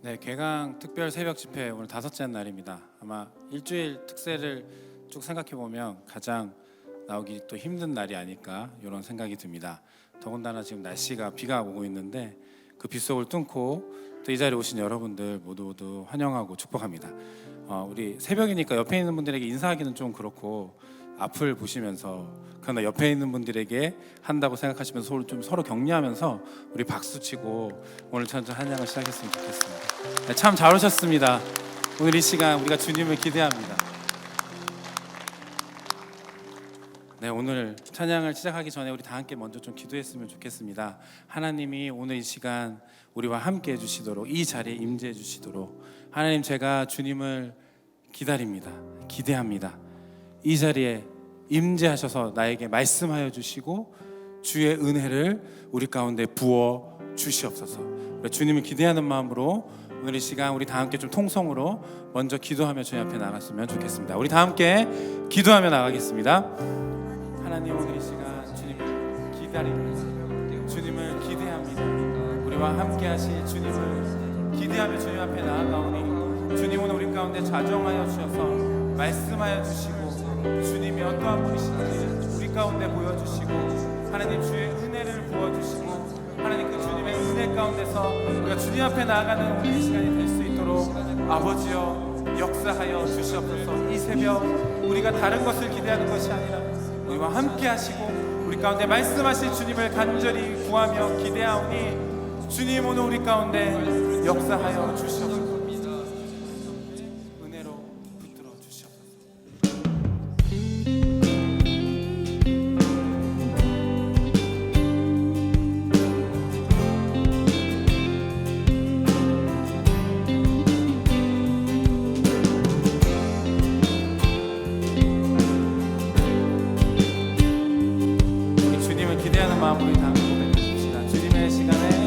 네, 개강 특별 새벽 집회 오늘 다섯째 날입니다. 아마 일주일 특세를 쭉 생각해 보면 가장 나오기 또 힘든 날이 아닐까 이런 생각이 듭니다. 더군다나 지금 날씨가 비가 오고 있는데 그 빗속을 뚫고 또 이 자리에 오신 여러분들 모두 환영하고 축복합니다. 우리 새벽이니까 옆에 있는 분들에게 인사하기는 좀 그렇고 앞을 보시면서 그러나 옆에 있는 분들에게 한다고 생각하시면서 서로 격려하면서 우리 박수치고 오늘 천천 한양을 시작했으면 좋겠습니다. 네, 참 잘 오셨습니다. 오늘 이 시간 우리가 주님을 기대합니다. 네, 오늘 찬양을 시작하기 전에 우리 다 함께 먼저 좀 기도했으면 좋겠습니다. 하나님이 오늘 이 시간 우리와 함께 해주시도록, 이 자리에 임재해 주시도록, 하나님, 제가 주님을 기다립니다. 기대합니다. 이 자리에 임재하셔서 나에게 말씀하여 주시고 주의 은혜를 우리 가운데 부어 주시옵소서. 주님을 기대하는 마음으로 오늘 이 시간 우리 다 함께 좀 통성으로 먼저 기도하며 주님 앞에 나갔으면 좋겠습니다. 우리 다 함께 기도하며 나가겠습니다. 하나님, 오늘 이 시간 주님을 기다립니다. 주님을 기대합니다. 우리와 함께 하실 주님을 기대하며 주님 앞에 나아가오니 주님, 오늘 우리 가운데 좌정하여 주셔서 말씀하여 주시고 주님이 어떠한 분이신지 우리 가운데 보여주시고 하나님, 주의 은혜를 부어주시고 하나님, 그 주님의 은혜 가운데서 우리가 주님 앞에 나아가는 오늘 이 시간이 될 수 있도록 아버지여 역사하여 주시옵소서. 이 새벽 우리가 다른 것을 기대하는 것이 아니라 우리와 함께 하시고 우리 가운데 말씀하실 주님을 간절히 구하며 기대하오니 주님, 오늘 우리 가운데 역사하여 주시옵소서. 은혜로 붙들어 주시옵소서. 우리 주님을 기대하는 마음으로 다 고백해줍시다. 주님의 시간에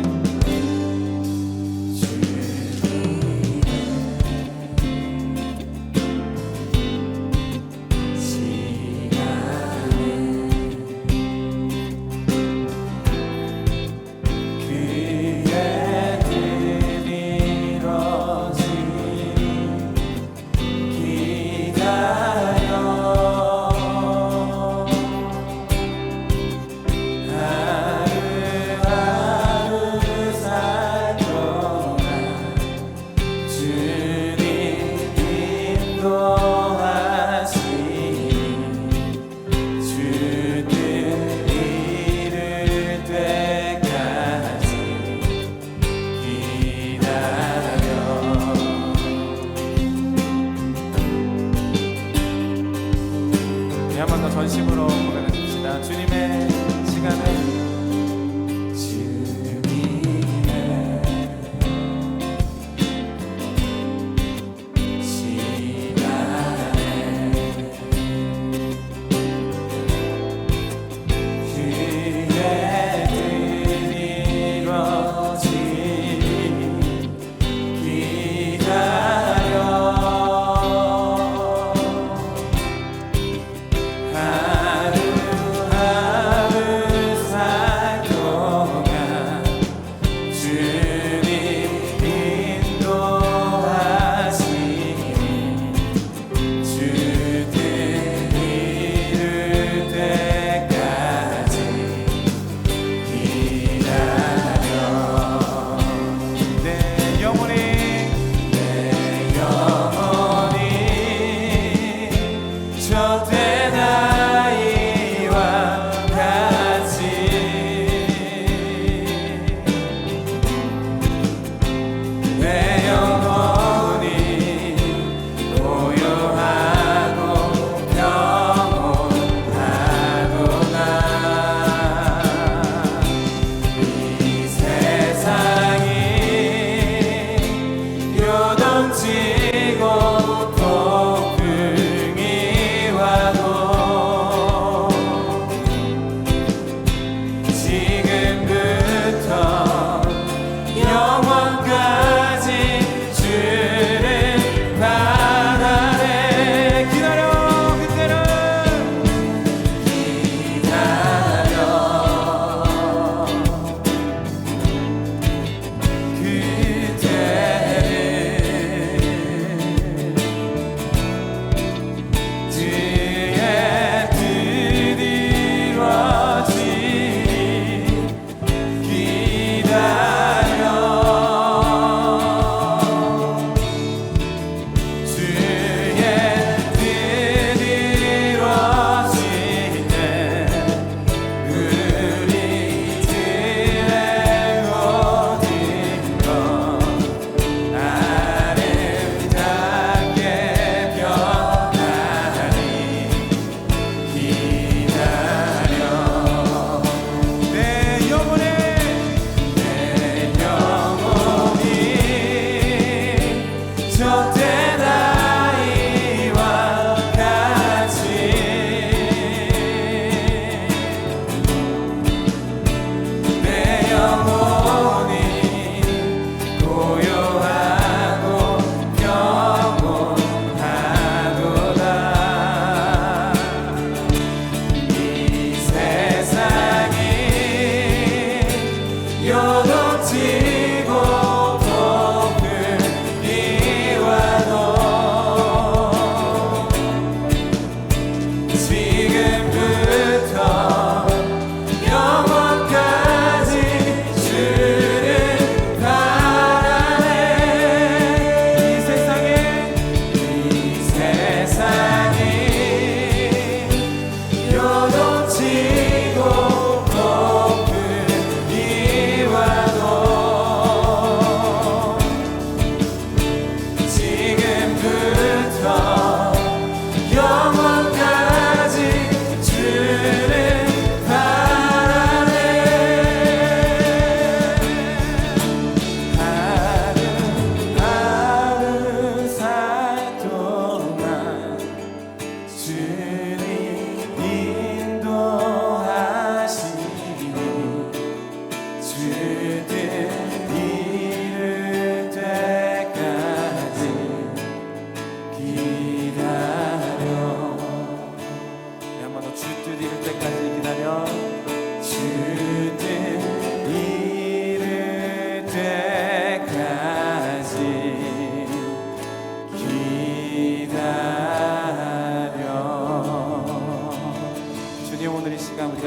한 번 더 전심으로 고백해 줍시다. 주님의 시간을 하루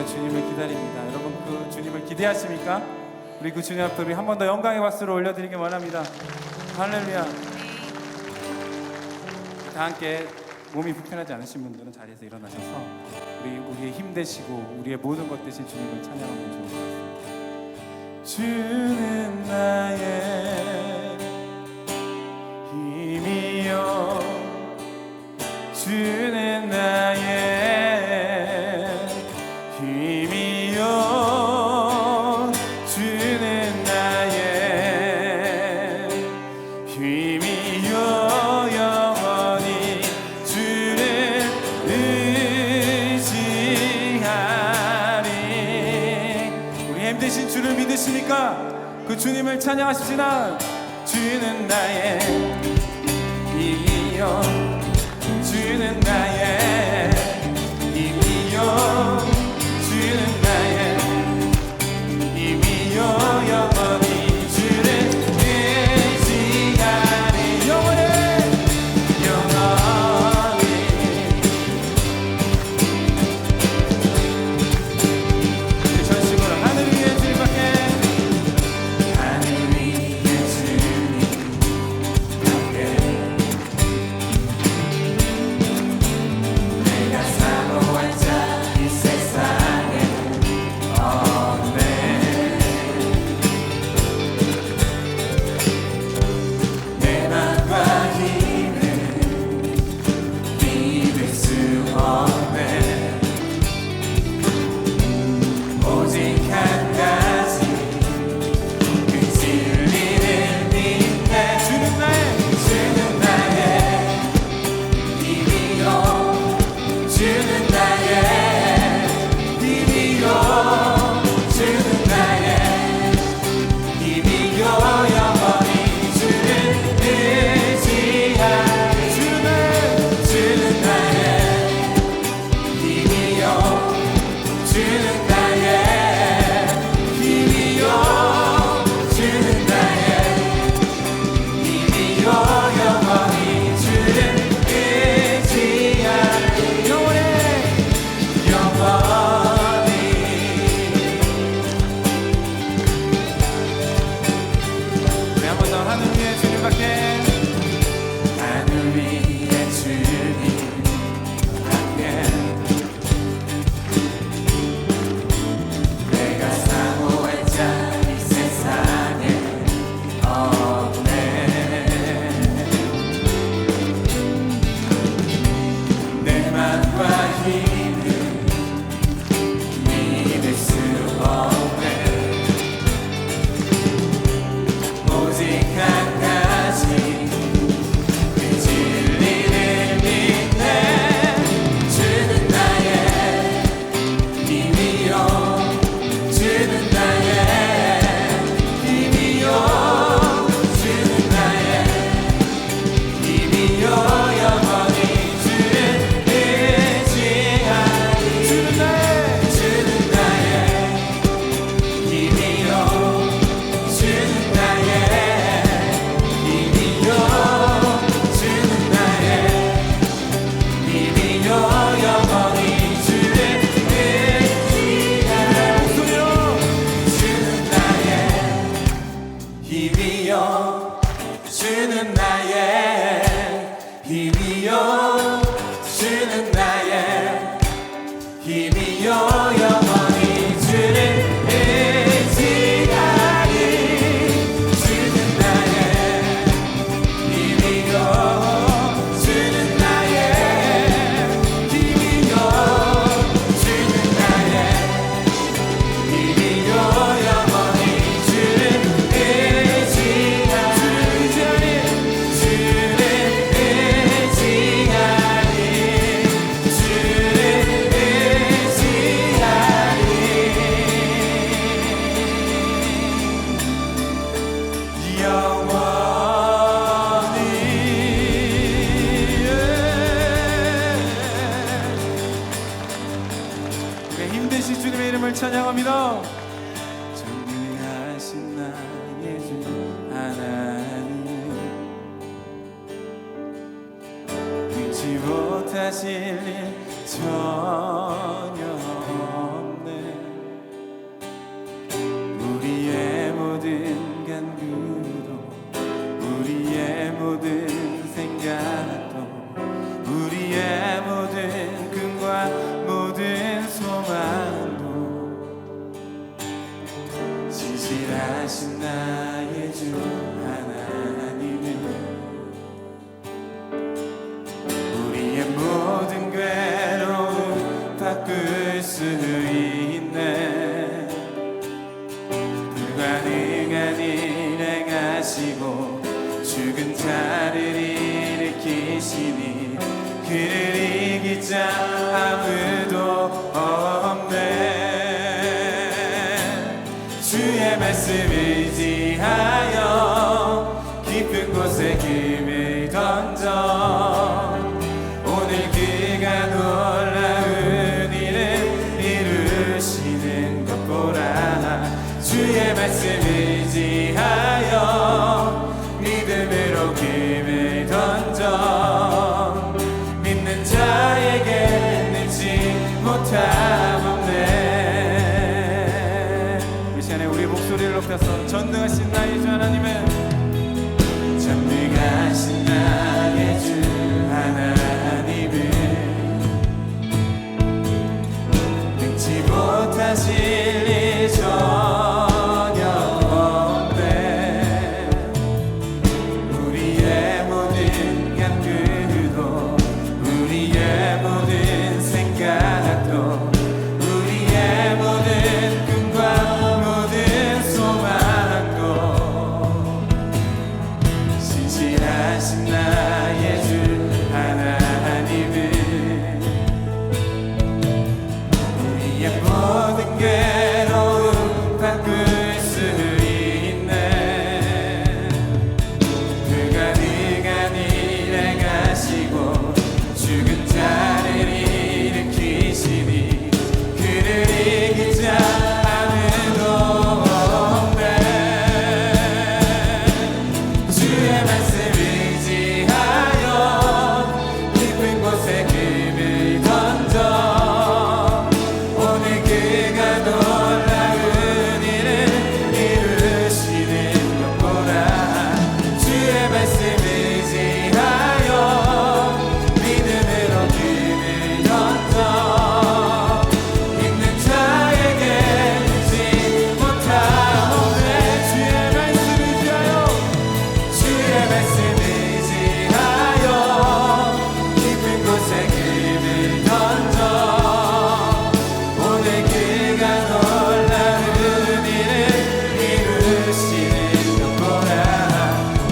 우리가 주님을 기다립니다. 여러분 그 주님을 기대하십니까? 우리 그 주님 앞에 우리 한 번 더 영광의 박수를 올려드리기 원합니다. 할렐루야. 다 함께 몸이 불편하지 않으신 분들은 자리에서 일어나셔서 우리의 힘 되시고 우리의 모든 것 되신 주님을 찬양하면 좋을 것 같습니다. 주는 나의 힘이요 주는 나의 힘이요 주는 나의 힘이요 영원히 주를 의지하리. 우리 힘드신 주를 믿으시니까 그 주님을 찬양하십시다. 주는 나의 힘이요 주는 나의 힘이요 주는 나의 힘이요 영원히 주를 의지하리. 영원히 영원히 전심으로 하늘 위에 주님밖에 하늘 위에 주님밖에 내가 사모한 자 이 세상에 없네. 내 맘과 힘을 믿을 수 없네. 오직 한 가지 그 진리를 믿네. 주는 나의 힘이요 주는 나의 힘이요 주는 나의 힘이요 영원히 주를 의지하리. 주는 나의 힘이요 주는 나의 힘이요 주는 나의 힘이요 영원히 주를 의지하리. 영원히 영원히 우리 한 번 더 하늘 위에 주님밖에 하늘 위에 주님밖에 내가 사모한 자 이 세상에 없네. 내 맘과 힘을 믿을 수 없네. 오직 한 가지 그 진리를 믿네. 주는 나의 힘이요 주는 나의 힘이요 주는 나의 힘이요 영원히 주를 의지하리. 주는 나의 힘이요 주는 나의 힘이요 주는 나의 힘이요 영원히 주를 의지하리. 주는 나의 힘이요 주는 나의 힘이요 주는 나의 힘이요 영원히 주를 의지하리. 주는 나의 힘이요 주는 나의 힘이요 주는 나의 힘이요 영원히 주를 의지하리. 주를 의지하리. 주를 의지하리. 영원히 우리 힘드신 주님의 이름을 찬양합니다. 전능하신 나의 주 하나님 잊지 못하실 일 전혀 없네. 행하시고 죽은 자를 일으키시니 그를 이길 자 아무도 없네. 주의 말씀 의지하여 깊은 곳에 금을 던져 오늘 그가 놀라운 일을 이루시는 것 보라. 주의 말씀 의지하여 믿음으로 금을 던져 믿는 자에게 능치 못함 없네. 이 시간에 우리 목소리를 높여서 전능하신 나의 주 하나님은 전능하신 나의 주 하나님은 능치 못하실 일 전혀 없네. 우리의 모든 간구도 우리의 모든 생각도 우리의 모든 꿈과 모든 소망도 신실하신 나의 주 하나님은 우리의 모든 괴로움 바꿀 수 있네. 그가 일에 가시고 죽은 자를 일으키시니 그를 이길 자 아무도 없네. 주의 말씀 의지하여 깊은 곳에 금을 던져 오늘 그가 놀라운 일을 이루시는 것 보라. 주의 말씀 의지하여 믿음으로 금을 던져 믿는 자에게 능치 못함 없네. 주의 말씀 의지하여 주의 말씀 의지하여 깊은 곳에 금을 던져 오늘 그가 놀라운 일을 이루시는 것 보라.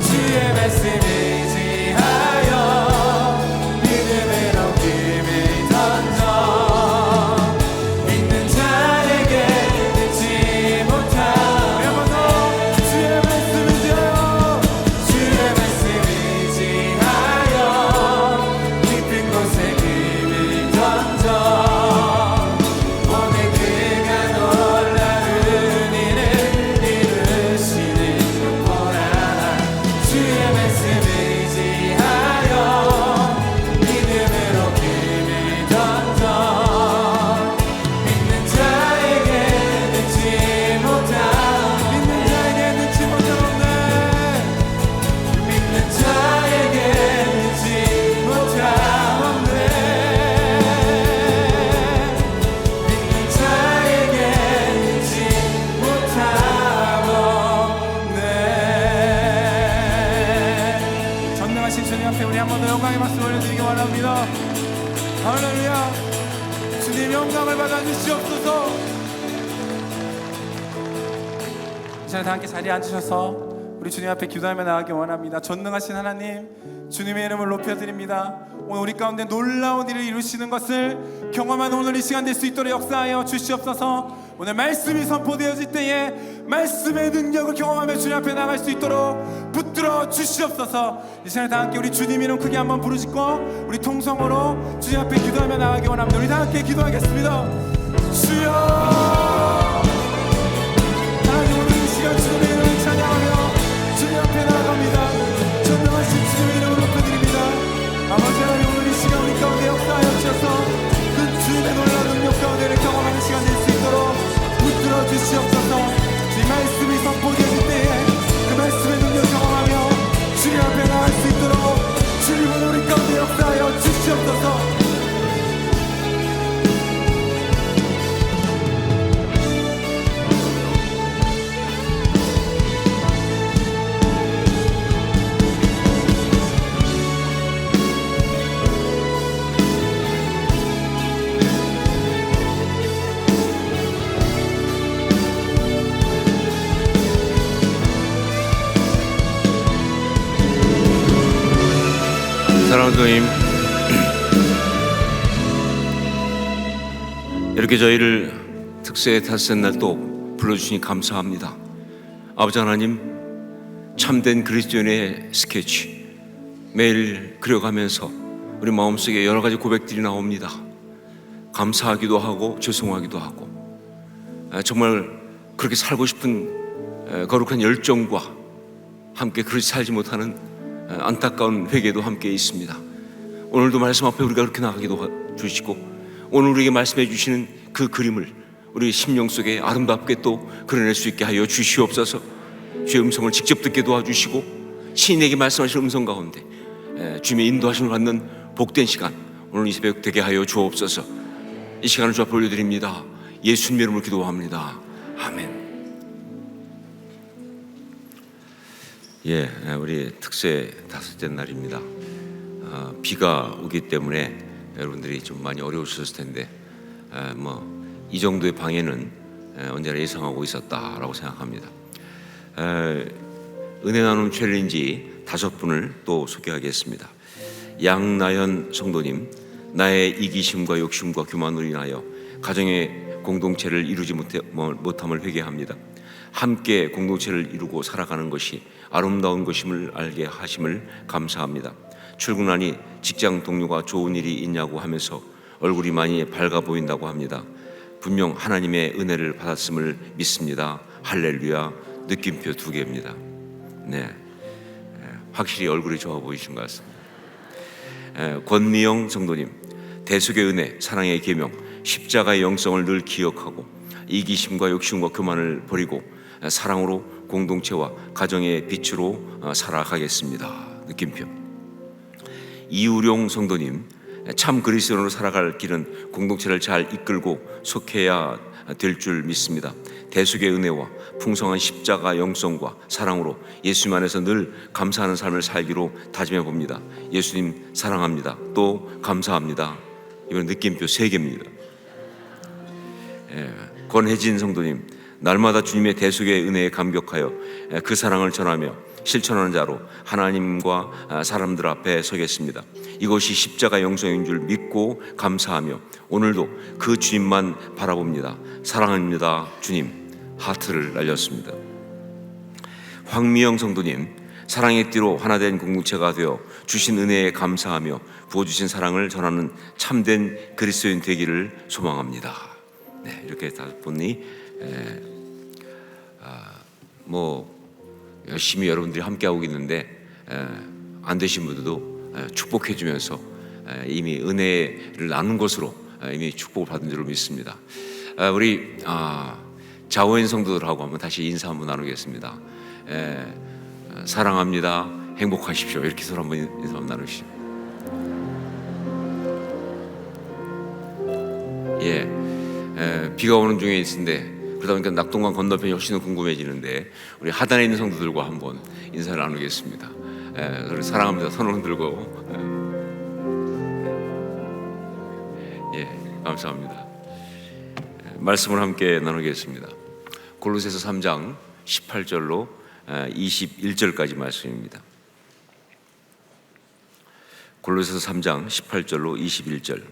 주의 말씀 의지하여 믿음으로 금을 던져 믿는 자에게 능치 못함. 한번더 주의 말씀 의지하여 주의 말씀 의지하여 깊은 곳에 금을 던져 오늘 그가 놀라운 일을 이루시는 것 보라. 주의 말씀 의지하여 믿음으로 금을 던져 믿는 자에게 능치 못함. 믿는 자에게 능치 못함 없네. 믿는 자에게 능치 못함 없네. 믿는 자에게 능치 못함 없네. 전능하신 주님 앞에 우리 한 번 더 영광의 박수 올려드리기 원합니다. 할렐루야. 주님 영광을 받아주시옵소서. 이 시간에 다 함께 자리에 앉으셔서 우리 주님 앞에 기도하며 나가기 원합니다. 전능하신 하나님, 주님의 이름을 높여드립니다. 오늘 우리 가운데 놀라운 일을 이루시는 것을 경험하는 오늘 이 시간 될 수 있도록 역사하여 주시옵소서. 오늘 말씀이 선포되어질 때에 말씀의 능력을 경험하며 주님 앞에 나갈 수 있도록 붙들어 주시옵소서. 이 시간에 다 함께 우리 주님 이름 크게 한번 부르짖고 우리 통성으로 주님 앞에 기도하며 나가기 원합니다. 우리 다 함께 기도하겠습니다. 주여, 하나님 오늘 이 시간 주님의 이름을 찬양하며 주님 앞에 나아갑니다. 전능하신 주님의 이름을 높여드립니다. 아버지 하나님 오늘 이 시간 우리 가운데 역사하여 주셔서 그 주님의 놀라운 능력 가운데를 경험하는 시간 될 수 있도록 붙들어 주시옵소서. 주의 말씀이 선포되어질 때에 그 말씀의 능력 경험하며 주님 앞에 나갈 수 있도록 주님은 우리 가운데 역사하여 주시옵소서. 사랑하는 주님, 이렇게 저희를 특세의 닷새 날 또 불러주시니 감사합니다. 아버지 하나님, 참된 그리스도인의 스케치 매일 그려가면서 우리 마음속에 여러 가지 고백들이 나옵니다. 감사하기도 하고 죄송하기도 하고, 정말 그렇게 살고 싶은 거룩한 열정과 함께 그렇게 살지 못하는 안타까운 회개도 함께 있습니다. 오늘도 말씀 앞에 우리가 그렇게 나가기도 주시고, 오늘 우리에게 말씀해 주시는 그 그림을 우리 심령 속에 아름답게 또 그려낼 수 있게 하여 주시옵소서. 주의 음성을 직접 듣게 도와주시고, 시인에게 말씀하신 음성 가운데 주님의 인도하심을 받는 복된 시간 오늘 이 새벽 되게 하여 주옵소서. 이 시간을 주 앞에 올려드립니다. 예수님의 이름으로 기도합니다. 아멘. 우리 특세 다섯째 날입니다. 비가 오기 때문에 여러분들이 좀 많이 어려우셨을 텐데, 이 정도의 방해는 언제나 예상하고 있었다라고 생각합니다. 은혜 나눔 챌린지 5분을 또 소개하겠습니다. 양나연 성도님, 나의 이기심과 욕심과 교만으로 인하여 가정의 공동체를 이루지 못함을 회개합니다. 함께 공동체를 이루고 살아가는 것이 아름다운 것임을 알게 하심을 감사합니다. 출근하니 직장 동료가 좋은 일이 있냐고 하면서 얼굴이 많이 밝아 보인다고 합니다. 분명 하나님의 은혜를 받았음을 믿습니다. 할렐루야. 느낌표 2개입니다. 확실히 얼굴이 좋아 보이신 것 같습니다. 권미영 성도님, 대속의 은혜, 사랑의 계명, 십자가의 영성을 늘 기억하고 이기심과 욕심과 교만을 버리고 사랑으로 공동체와 가정의 빛으로 살아가겠습니다. 느낌표. 이우룡 성도님, 참 그리스도인으로 살아갈 길은 공동체를 잘 이끌고 속해야 될 줄 믿습니다. 대속의 은혜와 풍성한 십자가 영성과 사랑으로 예수님 안에서 늘 감사하는 삶을 살기로 다짐해 봅니다. 예수님 사랑합니다. 또 감사합니다. 이번 느낌표 3개입니다. 권혜진 성도님, 날마다 주님의 대속의 은혜에 감격하여 그 사랑을 전하며 실천하는 자로 하나님과 사람들 앞에 서겠습니다. 이것이 십자가 영성인 줄 믿고 감사하며 오늘도 그 주님만 바라봅니다. 사랑합니다. 주님. 하트를 날렸습니다. 황미영 성도님, 사랑의 띠로 하나된 공동체가 되어 주신 은혜에 감사하며 부어주신 사랑을 전하는 참된 그리스도인 되기를 소망합니다. 이렇게 5분이 열심히 여러분들이 함께하고 있는데, 안 되신 분들도 축복해 주면서 이미 은혜를 나눈 것으로 이미 축복을 받은 줄로 믿습니다. 우리 자원인 성도들하고 한번 다시 인사 한번 나누겠습니다. 사랑합니다. 행복하십시오. 이렇게 서로 한번 인사 한번 나누시죠. 비가 오는 중에 있는데 그러다 보니까 낙동강 건너편이 훨씬 궁금해지는데, 우리 하단에 있는 성도들과 한번 인사를 나누겠습니다. 사랑합니다. 손을 흔들고. 감사합니다. 말씀을 함께 나누겠습니다. 골로새서 3장 18절로 21절까지 말씀입니다. 골로새서 3장 18절로 21절.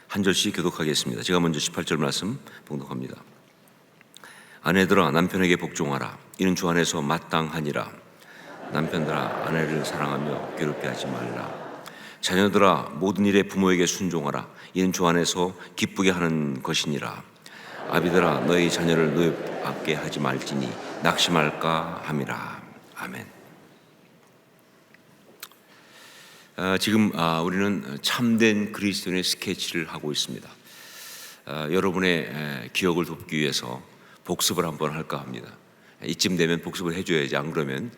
한 절씩 교독하겠습니다. 제가 먼저 18절 말씀 봉독합니다. 아내들아, 남편에게 복종하라. 이는 주 안에서 마땅하니라. 남편들아, 아내를 사랑하며 괴롭게 하지 말라. 자녀들아, 모든 일에 부모에게 순종하라. 이는 주 안에서 기쁘게 하는 것이니라. 아비들아, 너희 자녀를 노엽게 하지 말지니 낙심할까 함이라. 아멘. 지금 우리는 참된 그리스도인의 스케치를 하고 있습니다. 여러분의 기억을 돕기 위해서 복습을 한번 할까 합니다. 이쯤 되면 복습을 해줘야지, 안 그러면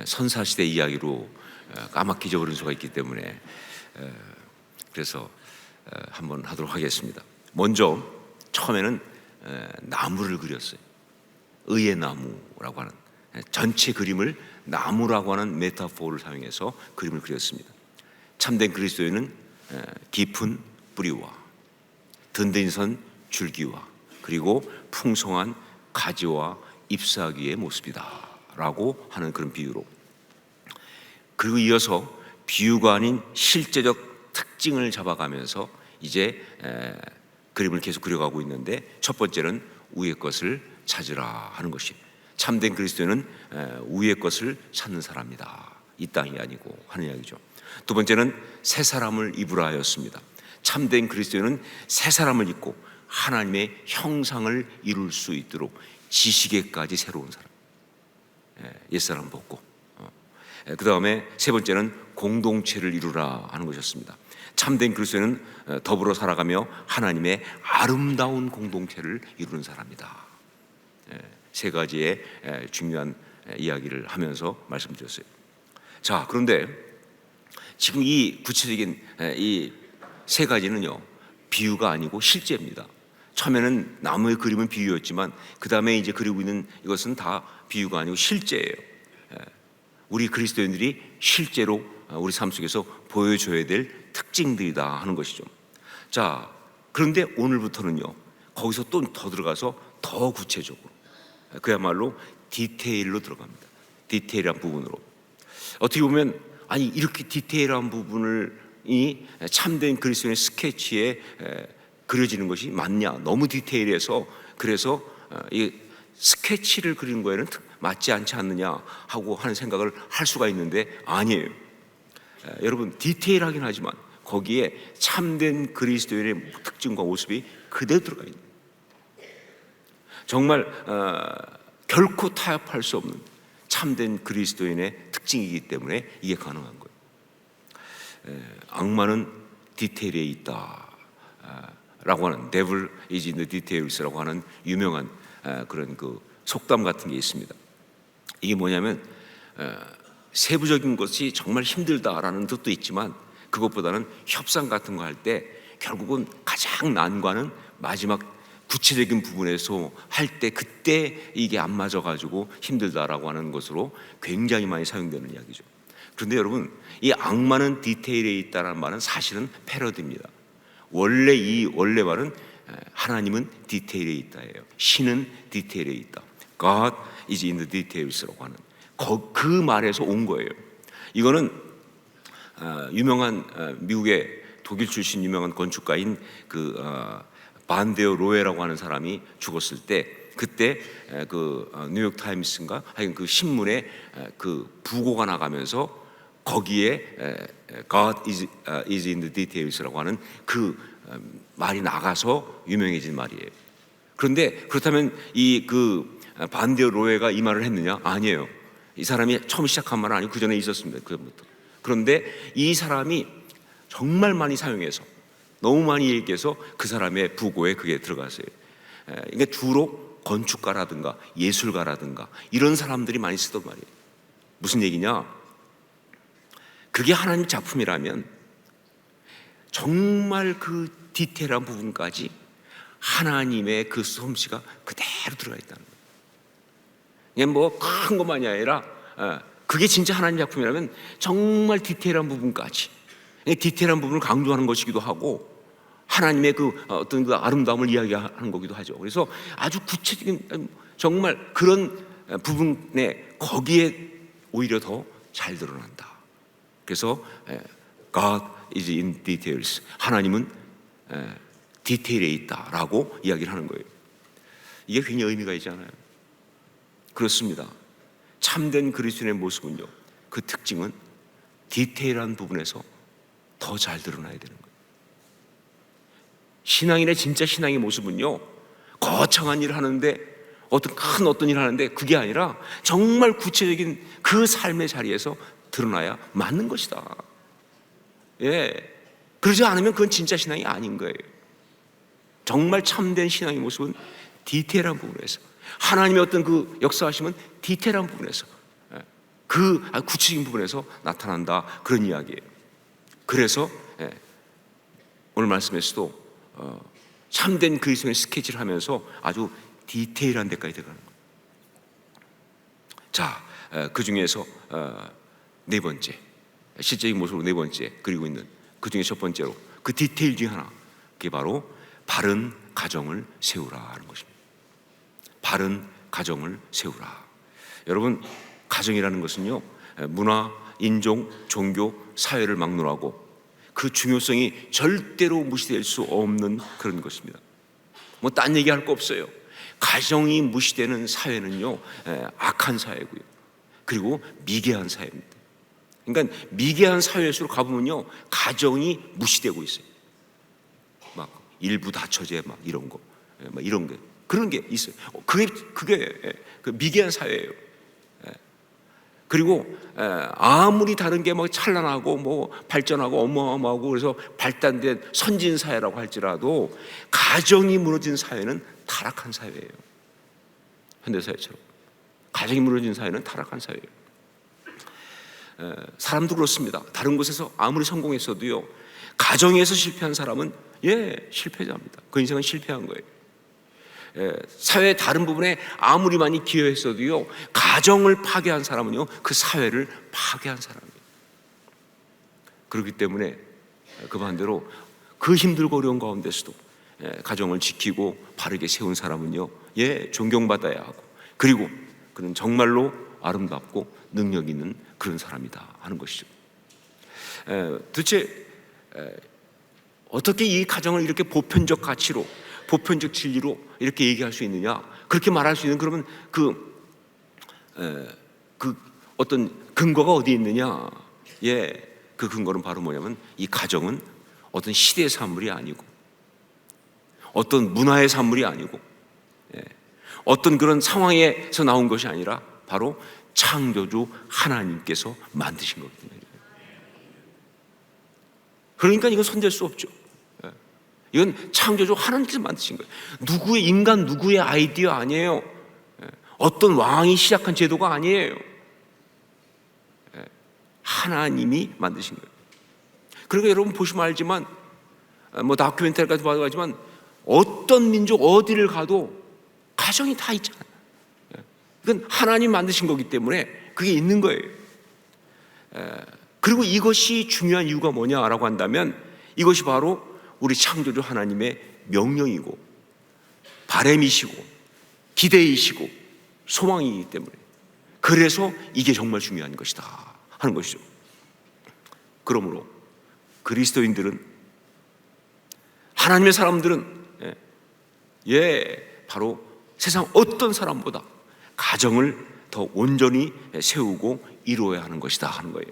선사시대 이야기로 까맣게 잊어버린 수가 있기 때문에 그래서 한번 하도록 하겠습니다. 먼저 처음에는 나무를 그렸어요. 의의 나무라고 하는 전체 그림을 나무라고 하는 메타포를 사용해서 그림을 그렸습니다. 참된 그리스도인은 깊은 뿌리와 든든히 선 줄기와 그리고 풍성한 가지와 잎사귀의 모습이다 라고 하는 그런 비유로, 그리고 이어서 비유가 아닌 실제적 특징을 잡아가면서 이제 그림을 계속 그려가고 있는데, 첫 번째는 위의 것을 찾으라 하는 것이, 참된 그리스도인은 위의 것을 찾는 사람이다, 이 땅이 아니고 하는 이야기죠. 두 번째는 새 사람을 입으라 하였습니다. 참된 그리스도인은 새 사람을 입고 하나님의 형상을 이룰 수 있도록 지식에까지 새로운 사람, 옛사람 벗고, 그 다음에 세 번째는 공동체를 이루라 하는 것이었습니다. 참된 그리스도인은 더불어 살아가며 하나님의 아름다운 공동체를 이루는 사람이다. 세 가지의 중요한 이야기를 하면서 말씀드렸어요. 자, 그런데 지금 이 구체적인 이 세 가지는요, 비유가 아니고 실제입니다. 처음에는 나무의 그림은 비유였지만 그 다음에 이제 그리고 있는 이것은 다 비유가 아니고 실제예요. 우리 그리스도인들이 실제로 우리 삶 속에서 보여줘야 될 특징들이다 하는 것이죠. 자, 그런데 오늘부터는요, 거기서 또 더 들어가서 더 구체적으로, 그야말로 디테일로 들어갑니다. 디테일한 부분으로. 어떻게 보면 아니 이렇게 디테일한 부분을 이 참된 그리스도인의 스케치에 그려지는 것이 맞냐? 너무 디테일해서 그래서 이 스케치를 그리는 거에는 맞지 않지 않느냐 하고 하는 생각을 할 수가 있는데 아니에요. 여러분, 디테일하긴 하지만 거기에 참된 그리스도인의 특징과 모습이 그대로 들어가 있는, 정말 결코 타협할 수 없는 참된 그리스도인의 특징이기 때문에 이게 가능한 거예요. 악마는 디테일에 있다 라고 하는, Devil is in the details라고 하는 유명한 그런 그 속담 같은 게 있습니다. 이게 뭐냐면 세부적인 것이 정말 힘들다라는 뜻도 있지만 그것보다는 협상 같은 거 할 때 결국은 가장 난관은 마지막 구체적인 부분에서 할 때, 그때 이게 안 맞아가지고 힘들다라고 하는 것으로 굉장히 많이 사용되는 이야기죠. 그런데 여러분, 이 악마는 디테일에 있다는 말은 사실은 패러디입니다. 원래 이 원래 말은 하나님은 디테일에 있다예요. 신은 디테일에 있다. God is in the details라고 하는 그 말에서 온 거예요. 이거는 유명한 미국의 독일 출신 유명한 건축가인 그 반데오 로에라고 하는 사람이 죽었을 때, 그때 그 뉴욕 타임스인가 하여튼 그 신문에 그 부고가 나가면서 거기에 God is in the details라고 하는 그 말이 나가서 유명해진 말이에요. 그런데 그렇다면 이 그 반데오 로에가 이 말을 했느냐? 아니에요. 이 사람이 처음 시작한 말은 아니고 그 전에 있었습니다. 그전부터. 그런데 이 사람이 정말 많이 사용해서, 너무 많이 얘기해서 그 사람의 부고에 그게 들어갔어요. 이게 주로 건축가라든가 예술가라든가 이런 사람들이 많이 쓰던 말이에요. 무슨 얘기냐? 그게 하나님 작품이라면 정말 그 디테일한 부분까지 하나님의 그 솜씨가 그대로 들어가 있다는 거예요. 이게 뭐 큰 것만이 아니라 그게 진짜 하나님 작품이라면 정말 디테일한 부분까지, 디테일한 부분을 강조하는 것이기도 하고 하나님의 그 어떤 그 아름다움을 이야기하는 거기도 하죠. 그래서 아주 구체적인 정말 그런 부분에 거기에 오히려 더 잘 드러난다. 그래서 God is in details, 하나님은 디테일에 있다라고 이야기를 하는 거예요. 이게 굉장히 의미가 있잖아요. 그렇습니다. 참된 그리스도인의 모습은요, 그 특징은 디테일한 부분에서 더 잘 드러나야 되는 거예요. 신앙인의 진짜 신앙의 모습은요, 거창한 일을 하는데 어떤 일을 하는데 그게 아니라 정말 구체적인 그 삶의 자리에서 드러나야 맞는 것이다. 예, 그러지 않으면 그건 진짜 신앙이 아닌 거예요. 정말 참된 신앙의 모습은 디테일한 부분에서, 하나님의 어떤 그 역사하심은 디테일한 부분에서, 그 구체적인 부분에서 나타난다, 그런 이야기예요. 그래서 오늘 말씀에서도 참된 그리스도의 스케치를 하면서 아주 디테일한 데까지 들어가는 거예요. 자, 그 중에서 실제적인 모습으로 네 번째 그리고 있는 그 중에 첫 번째로 그 디테일 중에 하나, 그게 바로 바른 가정을 세우라 하는 것입니다. 바른 가정을 세우라. 여러분, 가정이라는 것은요, 문화, 인종, 종교, 사회를 막론하고 그 중요성이 절대로 무시될 수 없는 그런 것입니다. 뭐 딴 얘기할 거 없어요. 가정이 무시되는 사회는요, 악한 사회고요, 그리고 미개한 사회입니다. 그러니까 미개한 사회일수록 가보면요, 가정이 무시되고 있어요. 막 일부 다처제 막 이런 거, 막 이런 게, 그런 게 있어요. 그게 그 미개한 사회예요. 그리고 아무리 다른 게 뭐 찬란하고 뭐 발전하고 어마어마하고 그래서 발달된 선진 사회라고 할지라도 가정이 무너진 사회는 타락한 사회예요. 현대 사회처럼 가정이 무너진 사회는 타락한 사회예요. 사람도 그렇습니다. 다른 곳에서 아무리 성공했어도요, 가정에서 실패한 사람은 실패자입니다. 그 인생은 실패한 거예요. 사회의 다른 부분에 아무리 많이 기여했어도요, 가정을 파괴한 사람은요, 그 사회를 파괴한 사람이에요. 그렇기 때문에 그 반대로 그 힘들고 어려운 가운데서도 가정을 지키고 바르게 세운 사람은요, 존경받아야 하고, 그리고 그는 정말로 아름답고 능력 있는 그런 사람이다 하는 것이죠. 도대체 어떻게 이 가정을 이렇게 보편적 가치로, 보편적 진리로 이렇게 얘기할 수 있느냐? 그렇게 말할 수 있는, 그러면 그 어떤 근거가 어디 있느냐? 그 근거는 바로 뭐냐면, 이 가정은 어떤 시대의 산물이 아니고, 어떤 문화의 산물이 아니고, 어떤 그런 상황에서 나온 것이 아니라 바로 창조주 하나님께서 만드신 거거든요. 그러니까 이건 손댈 수 없죠. 이건 창조주 하나님께서 만드신 거예요. 누구의 인간, 누구의 아이디어 아니에요. 어떤 왕이 시작한 제도가 아니에요. 하나님이 만드신 거예요. 그러니까 여러분 보시면 알지만, 뭐 다큐멘터리까지 봐도 알지만, 어떤 민족 어디를 가도 가정이 다 있잖아요. 이건 하나님 만드신 거기 때문에 그게 있는 거예요. 그리고 이것이 중요한 이유가 뭐냐라고 한다면, 이것이 바로 우리 창조주 하나님의 명령이고 바람이시고 기대이시고 소망이기 때문에, 그래서 이게 정말 중요한 것이다 하는 것이죠. 그러므로 그리스도인들은, 하나님의 사람들은 바로 세상 어떤 사람보다 가정을 더 온전히 세우고 이루어야 하는 것이다 하는 거예요.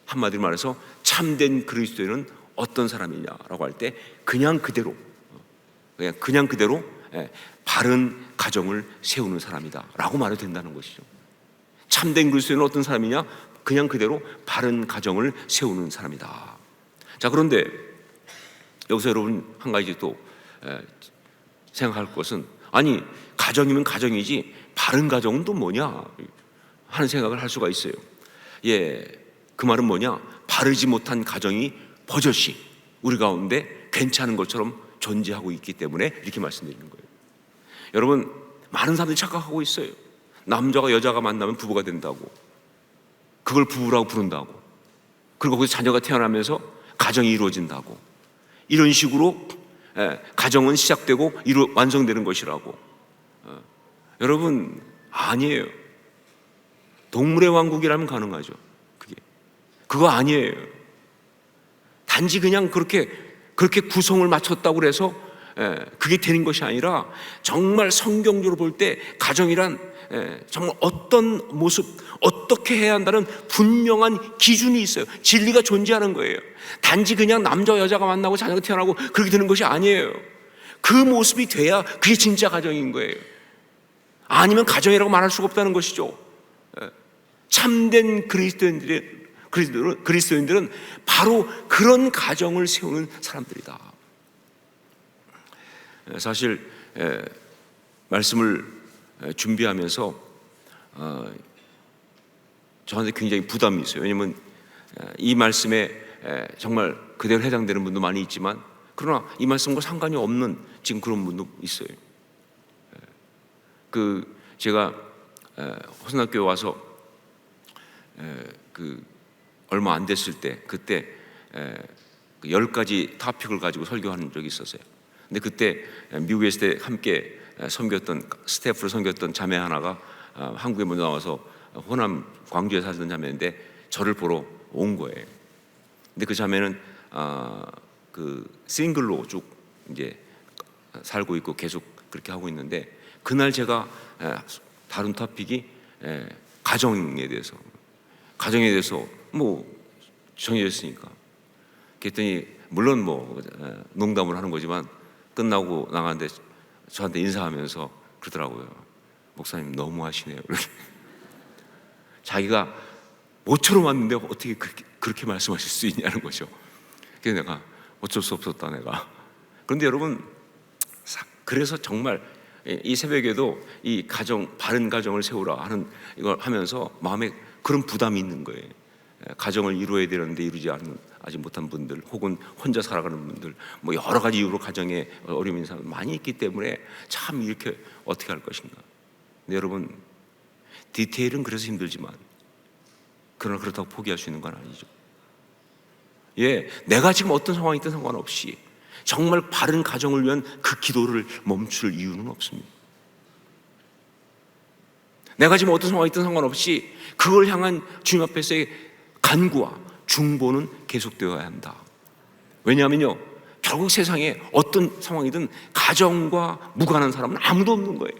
한마디로 말해서 참된 그리스도인은 어떤 사람이냐라고 할 때 그냥 그대로 바른 가정을 세우는 사람이다라고 말해도 된다는 것이죠. 참된 그리스도인은 어떤 사람이냐? 그냥 그대로 바른 가정을 세우는 사람이다. 자, 그런데 여기서 여러분 한 가지 또 생각할 것은, 아니 가정이면 가정이지 바른 가정은 또 뭐냐 하는 생각을 할 수가 있어요. 그 말은 뭐냐? 바르지 못한 가정이 버젓이 우리 가운데 괜찮은 것처럼 존재하고 있기 때문에 이렇게 말씀드리는 거예요. 여러분, 많은 사람들이 착각하고 있어요. 남자가 여자가 만나면 부부가 된다고, 그걸 부부라고 부른다고, 그리고 거기서 자녀가 태어나면서 가정이 이루어진다고, 이런 식으로 가정은 시작되고 완성되는 것이라고. 여러분, 아니에요. 동물의 왕국이라면 가능하죠. 그거 아니에요. 단지 그냥 그렇게 구성을 맞췄다고 해서 그게 되는 것이 아니라, 정말 성경적으로 볼 때 가정이란 정말 어떤 모습, 어떻게 해야 한다는 분명한 기준이 있어요. 진리가 존재하는 거예요. 단지 그냥 남자와 여자가 만나고 자녀가 태어나고 그렇게 되는 것이 아니에요. 그 모습이 돼야 그게 진짜 가정인 거예요. 아니면 가정이라고 말할 수가 없다는 것이죠. 참된 그리스도인들은 바로 그런 가정을 세우는 사람들이다. 사실 말씀을 준비하면서 저한테 굉장히 부담이 있어요. 왜냐하면 이 말씀에 정말 그대로 해당되는 분도 많이 있지만, 그러나 이 말씀과 상관이 없는 지금 그런 분도 있어요. 제가 호선학교에 와서 얼마 안 됐을 때, 그때 10가지 토픽을 가지고 설교하는 적이 있었어요. 근데 그때 미국에 있을 때 함께 섬겼던 스태프로 섬겼던 자매 하나가 한국에 먼저 나와서 호남 광주에 살던 자매인데 저를 보러 온 거예요. 근데 그 자매는 그 싱글로 쭉 이제 살고 있고 계속 그렇게 하고 있는데, 그날 제가 다룬 토픽이 가정에 대해서 뭐 정해졌으니까, 그랬더니 물론 뭐 농담을 하는 거지만 끝나고 나가는데 저한테 인사하면서 그러더라고요. 목사님 너무 하시네요. 자기가 모처럼 왔는데 어떻게 그렇게 말씀하실 수 있냐는 거죠. 그래서 내가 어쩔 수 없었다 내가. 그런데 여러분, 그래서 정말 이 새벽에도 이 가정, 바른 가정을 세우라 하는 이걸 하면서 마음에 그런 부담이 있는 거예요. 가정을 이루어야 되는데 이루지 아직 못한 분들, 혹은 혼자 살아가는 분들, 뭐 여러 가지 이유로 가정에 어려움이 있는 사람 많이 있기 때문에 참 이렇게 어떻게 할 것인가. 근데 여러분, 디테일은 그래서 힘들지만 그러나 그렇다고 포기할 수 있는 건 아니죠. 내가 지금 어떤 상황이 있든 상관없이 정말 바른 가정을 위한 그 기도를 멈출 이유는 없습니다. 내가 지금 어떤 상황이 있든 상관없이 그걸 향한 주님 앞에서의 간구와 중보는 계속되어야 한다. 왜냐하면요, 결국 세상에 어떤 상황이든 가정과 무관한 사람은 아무도 없는 거예요.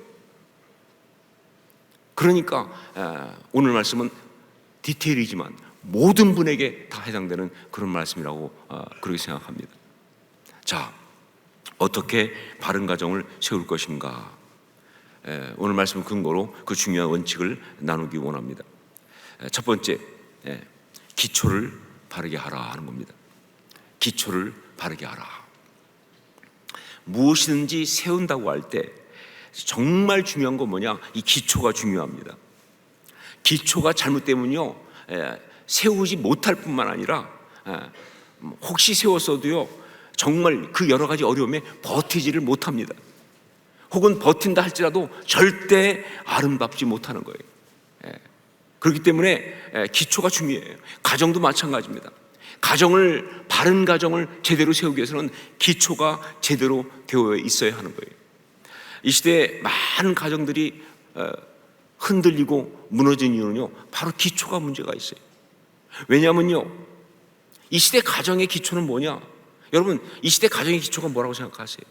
그러니까 오늘 말씀은 디테일이지만 모든 분에게 다 해당되는 그런 말씀이라고 그렇게 생각합니다. 자, 어떻게 바른 가정을 세울 것인가? 오늘 말씀 근거로 그 중요한 원칙을 나누기 원합니다. 첫 번째, 기초를 바르게 하라 하는 겁니다. 기초를 바르게 하라. 무엇이든지 세운다고 할 때 정말 중요한 건 뭐냐? 이 기초가 중요합니다. 기초가 잘못되면요, 세우지 못할 뿐만 아니라 혹시 세웠어도요, 정말 그 여러 가지 어려움에 버티지를 못합니다. 혹은 버틴다 할지라도 절대 아름답지 못하는 거예요. 그렇기 때문에 기초가 중요해요. 가정도 마찬가지입니다. 바른 가정을 제대로 세우기 위해서는 기초가 제대로 되어 있어야 하는 거예요. 이 시대에 많은 가정들이 흔들리고 무너진 이유는요, 바로 기초가 문제가 있어요. 왜냐하면요, 이 시대 가정의 기초는 뭐냐? 여러분, 이 시대 가정의 기초가 뭐라고 생각하세요?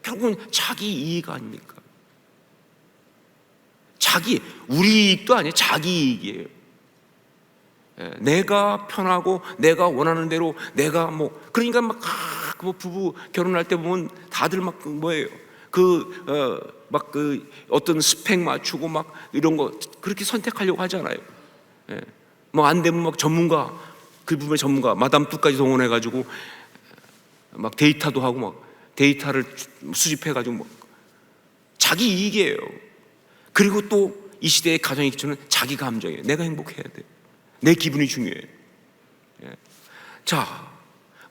결국은 자기 이익 아닙니까? 우리 이익도 아니에요. 자기 이익이에요. 내가 편하고 내가 원하는 대로 내가 그러니까 뭐 부부 결혼할 때 보면 다들 뭐예요? 어떤 스펙 맞추고 이런 거 그렇게 선택하려고 하잖아요. 안 되면 전문가, 그 부분의 전문가 마담 뚜까지 동원해가지고 데이터도 하고 데이터를 수집해가지고 자기 이익이에요. 그리고 또 이 시대의 가정의 기초는 자기 감정이에요. 내가 행복해야 돼. 내 기분이 중요해요. 자,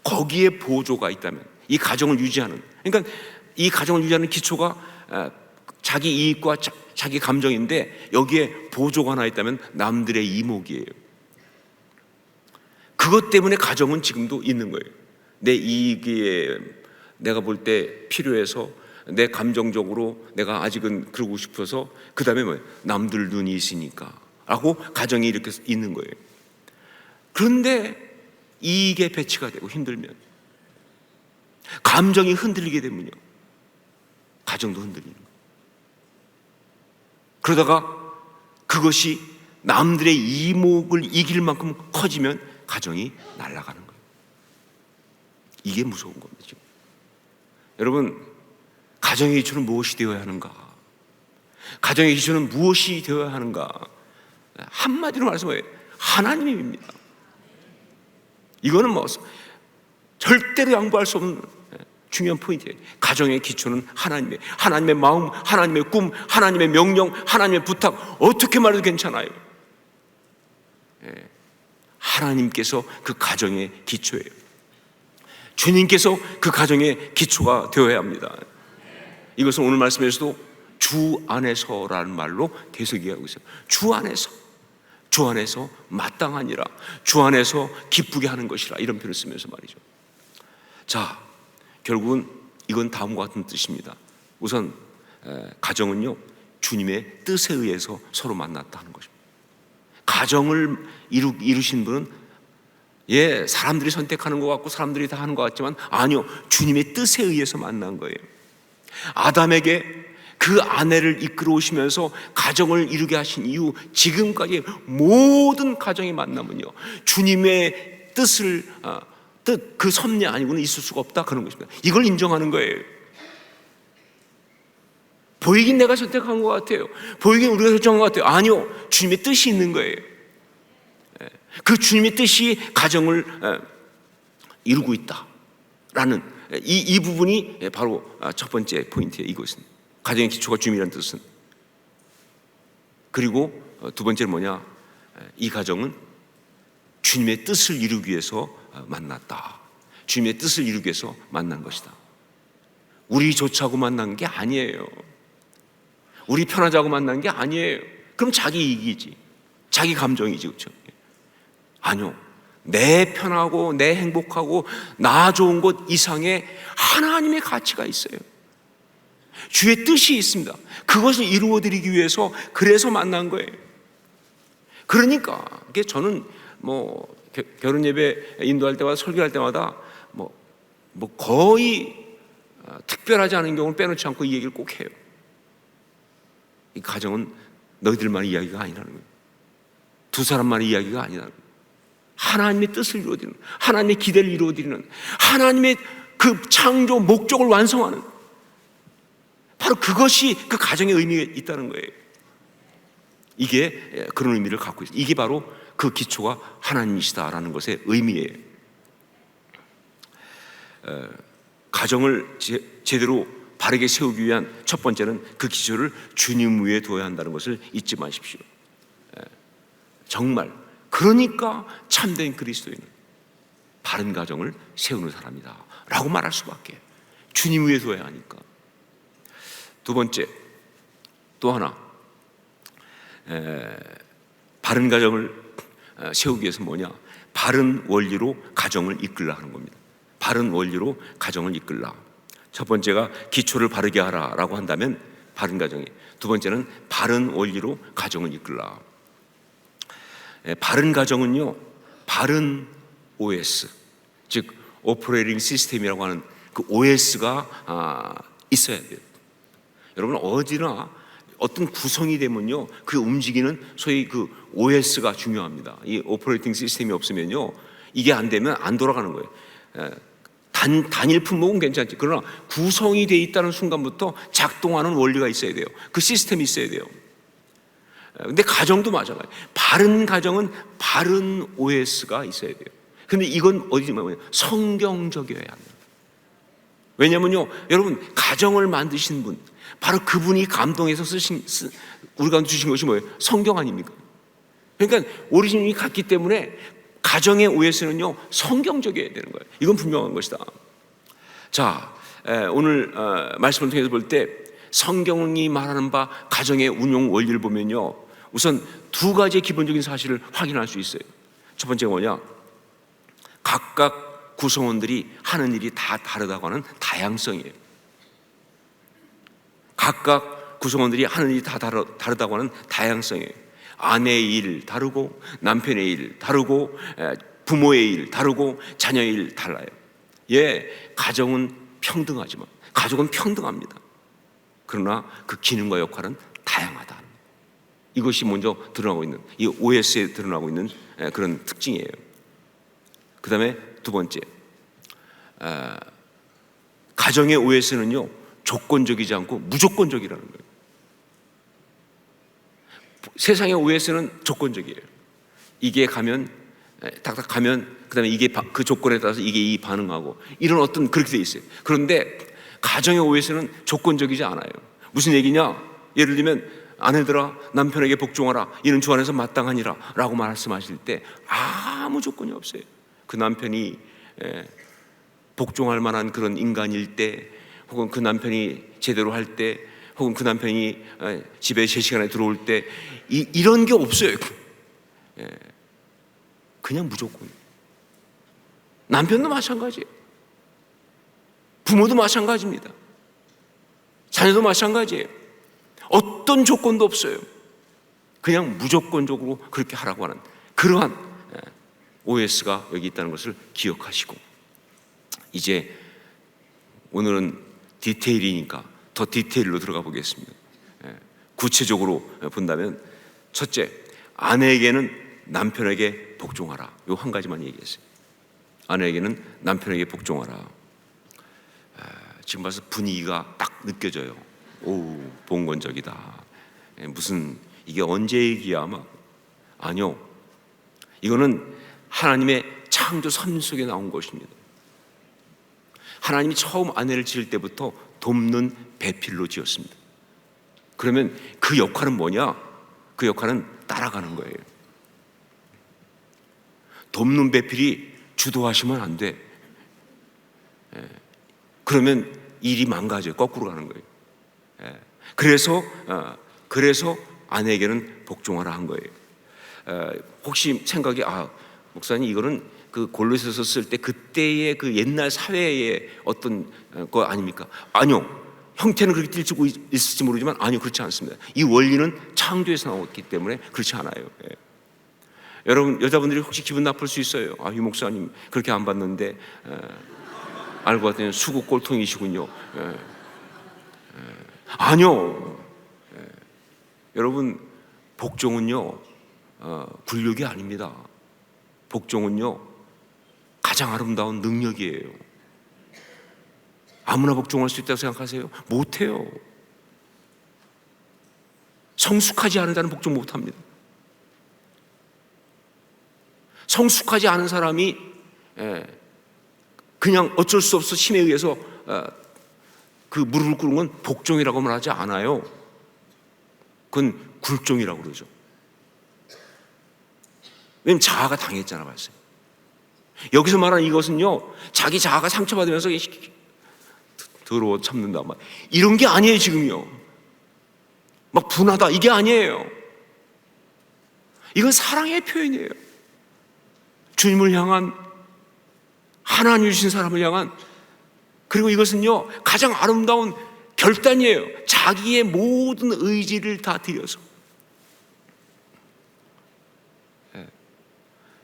거기에 보조가 있다면 이 가정을 유지하는, 그러니까 이 가정을 유지하는 기초가 자기 이익과 자기 감정인데 여기에 보조가 하나 있다면 남들의 이목이에요. 그것 때문에 가정은 지금도 있는 거예요. 내 이익에 내가 볼 때 필요해서 내 감정적으로 내가 아직은 그러고 싶어서 그 다음에 남들 눈이 있으니까 라고 가정이 이렇게 있는 거예요. 그런데 이익에 배치가 되고 힘들면, 감정이 흔들리게 되면요, 가정도 흔들리는 거예요. 그러다가 그것이 남들의 이목을 이길 만큼 커지면 가정이 날아가는 거예요. 이게 무서운 겁니다. 지금. 여러분, 가정의 기초는 무엇이 되어야 하는가? 가정의 기초는 무엇이 되어야 하는가? 한마디로 말해서 하나님입니다. 이거는 절대로 양보할 수 없는 중요한 포인트예요. 가정의 기초는 하나님이에요. 하나님의 마음, 하나님의 꿈, 하나님의 명령, 하나님의 부탁, 어떻게 말해도 괜찮아요. 하나님께서 그 가정의 기초예요. 주님께서 그 가정의 기초가 되어야 합니다. 이것은 오늘 말씀에서도 주 안에서라는 말로 계속 얘기하고 있어요. 주 주 안에서 마땅하니라, 주 안에서 기쁘게 하는 것이라, 이런 표현을 쓰면서 말이죠. 자, 결국은 이건 다음과 같은 뜻입니다. 우선 가정은요, 주님의 뜻에 의해서 서로 만났다 하는 것입니다. 가정을 이루신 분은 사람들이 선택하는 것 같고 사람들이 다 하는 것 같지만 아니요, 주님의 뜻에 의해서 만난 거예요. 아담에게 그 아내를 이끌어 오시면서 가정을 이루게 하신 이후 지금까지 모든 가정의 만남은요, 주님의 그 섭리 아니고는 있을 수가 없다, 그런 것입니다. 이걸 인정하는 거예요. 보이긴 내가 선택한 것 같아요, 보이긴 우리가 결정한 것 같아요. 아니요, 주님의 뜻이 있는 거예요. 그 주님의 뜻이 가정을 이루고 있다라는 이 부분이 바로 첫 번째 포인트예요. 이것은 가정의 기초가 주님이라는 뜻은. 그리고 두 번째는 뭐냐, 이 가정은 주님의 뜻을 이루기 위해서 만났다. 주님의 뜻을 이루기 위해서 만난 것이다. 우리 좋자고 만난 게 아니에요. 우리 편하자고 만난 게 아니에요. 그럼 자기 이익이지, 자기 감정이지, 그렇죠? 아니요, 내 편하고 내 행복하고 나 좋은 것 이상의 하나님의 가치가 있어요. 주의 뜻이 있습니다. 그것을 이루어드리기 위해서 그래서 만난 거예요. 그러니까 저는 결혼 예배 인도할 때마다, 설교할 때마다 거의 특별하지 않은 경우는 빼놓지 않고 이 얘기를 꼭 해요. 이 가정은 너희들만의 이야기가 아니라는 거예요. 두 사람만의 이야기가 아니라는 거예요. 하나님의 뜻을 이루어드리는, 하나님의 기대를 이루어드리는, 하나님의 그 창조 목적을 완성하는, 바로 그것이 그 가정의 의미가 있다는 거예요. 이게 그런 의미를 갖고 있어요. 이게 바로 그 기초가 하나님이시다라는 것의 의미예요. 가정을 제대로 바르게 세우기 위한 첫 번째는 그 기초를 주님 위에 두어야 한다는 것을 잊지 마십시오. 정말 그러니까 참된 그리스도인은 바른 가정을 세우는 사람이다 라고 말할 수밖에. 주님 위에 두어야 하니까. 두 번째, 또 하나, 바른 가정을 세우기 위해서 뭐냐, 바른 원리로 가정을 이끌라 하는 겁니다. 바른 원리로 가정을 이끌라. 첫 번째가 기초를 바르게 하라라고 한다면 바른 가정이, 두 번째는 바른 원리로 가정을 이끌라. 바른 가정은요, 바른 OS, 즉 오퍼레이팅 시스템이라고 하는 그 OS가 있어야 돼요. 여러분, 어디나 어떤 구성이 되면요, 그 움직이는 소위 그 OS가 중요합니다. 이 오퍼레이팅 시스템이 없으면요, 이게 안 되면 안 돌아가는 거예요. 단일 품목은 괜찮지, 그러나 구성이 돼 있다는 순간부터 작동하는 원리가 있어야 돼요. 그 시스템이 있어야 돼요. 근데 가정도 마찬가지예요. 바른 가정은 바른 OS가 있어야 돼요. 근데 이건 어디냐면 성경적이어야 합니다. 왜냐면요, 여러분, 가정을 만드신 분, 바로 그분이 감동해서 우리가 주신 것이 뭐예요? 성경 아닙니까? 그러니까 오리진이 같기 때문에 가정의 OS는요, 성경적이어야 되는 거예요. 이건 분명한 것이다. 자, 오늘 말씀을 통해서 볼 때 성경이 말하는 바 가정의 운용 원리를 보면요, 우선 두 가지의 기본적인 사실을 확인할 수 있어요. 첫 번째가 뭐냐, 각각 구성원들이 하는 일이 다 다르다고 하는 다양성이에요. 각각 구성원들이 하는 일이 다 다르다고 하는 다양성이에요. 아내의 일 다르고, 남편의 일 다르고, 부모의 일 다르고, 자녀의 일 달라요. 가정은 평등하지만, 가족은 평등합니다. 그러나 그 기능과 역할은 다양하다. 이것이 먼저 드러나고 있는, 이 OS에 드러나고 있는 그런 특징이에요. 그 다음에 두 번째, 가정의 OS는요, 조건적이지 않고 무조건적이라는 거예요. 세상의 OS는 조건적이에요. 이게 가면, 딱딱 가면, 그 다음에 이게 그 조건에 따라서 이게 반응하고, 이런 어떤 그렇게 돼 있어요. 그런데 가정의 OS는 조건적이지 않아요. 무슨 얘기냐? 예를 들면, 아내들아 남편에게 복종하라, 이는 주 안에서 마땅하니라 라고 말씀하실 때 아무 조건이 없어요. 그 남편이 복종할 만한 그런 인간일 때, 혹은 그 남편이 제대로 할 때, 혹은 그 남편이 집에 제 시간에 들어올 때, 이런 게 없어요. 그냥 무조건. 남편도 마찬가지예요. 부모도 마찬가지입니다. 자녀도 마찬가지예요. 어떤 조건도 없어요. 그냥 무조건적으로 그렇게 하라고 하는 그러한 OS가 여기 있다는 것을 기억하시고, 이제 오늘은 디테일이니까 더 디테일로 들어가 보겠습니다. 구체적으로 본다면, 첫째, 아내에게는 남편에게 복종하라. 요 한 가지만 얘기했어요. 아내에게는 남편에게 복종하라. 지금 봐서 분위기가 딱 느껴져요. 오, 봉건적이다. 무슨 이게 언제 얘기야? 막 아니요. 이거는 하나님의 창조 선 속에 나온 것입니다. 하나님이 처음 아내를 지을 때부터 돕는 배필로 지었습니다. 그러면 그 역할은 뭐냐? 그 역할은 따라가는 거예요. 돕는 배필이 주도하시면 안 돼. 그러면 일이 망가져요. 거꾸로 가는 거예요. 그래서 아내에게는 복종하라 한 거예요. 혹시 생각이, 목사님 이거는 그 골로새서 쓸 때 그때의 그 옛날 사회의 어떤 거 아닙니까? 아니요. 형태는 그렇게 띠고 있을지 모르지만 아니요, 그렇지 않습니다. 이 원리는 창조에서 나왔기 때문에 그렇지 않아요. 여러분, 여자분들이 혹시 기분 나쁠 수 있어요. 유 목사님 그렇게 안 봤는데 알고 봤더니 수국 꼴통이시군요. 아니요. 여러분, 복종은요 굴욕이 아닙니다. 복종은요 가장 아름다운 능력이에요. 아무나 복종할 수 있다고 생각하세요? 못해요. 성숙하지 않은 자는 복종 못합니다. 성숙하지 않은 사람이 그냥 어쩔 수 없어 힘에 의해서 그 무릎을 꿇은 건 복종이라고 말하지 않아요. 그건 굴종이라고 그러죠. 왜냐면 자아가 당했잖아, 벌써. 여기서 말하는 이것은요, 자기 자아가 상처받으면서 더러워 참는다, 막 이런 게 아니에요. 지금요 막 분하다, 이게 아니에요. 이건 사랑의 표현이에요. 주님을 향한, 하나님 주신 사람을 향한, 그리고 이것은요 가장 아름다운 결단이에요. 자기의 모든 의지를 다 드려서.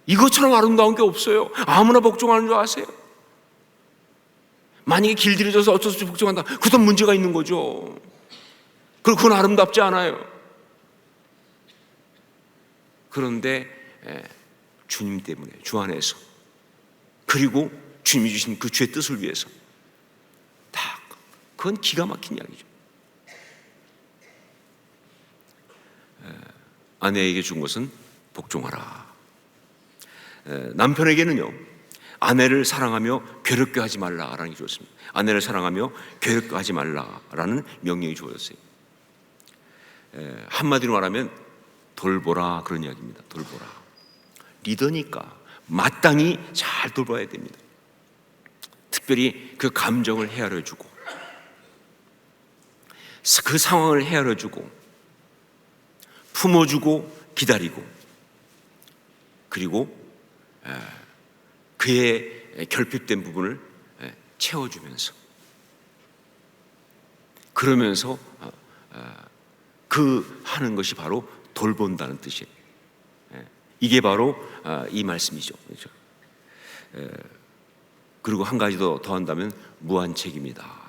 이것처럼 아름다운 게 없어요. 아무나 복종하는 줄 아세요? 만약에 길들여져서 어쩔 수 없이 복종한다, 그건 문제가 있는 거죠. 그리고 그건 아름답지 않아요. 그런데 주님 때문에, 주 안에서, 그리고 주님이 주신 그 주의 뜻을 위해서, 그건 기가 막힌 이야기죠. 아내에게 준 것은 복종하라. 남편에게는요, 아내를 사랑하며 괴롭게 하지 말라라는 게 주었습니다. 아내를 사랑하며 괴롭게 하지 말라라는 명령이 주어졌어요. 한마디로 말하면 돌보라, 그런 이야기입니다. 돌보라. 리더니까 마땅히 잘 돌봐야 됩니다. 특별히 그 감정을 헤아려주고, 그 상황을 헤아려주고, 품어주고, 기다리고, 그리고 그의 결핍된 부분을 채워주면서, 그러면서 그 하는 것이 바로 돌본다는 뜻이에요. 이게 바로 이 말씀이죠. 그렇죠? 그리고 한 가지 더 한다면 무한책임이다.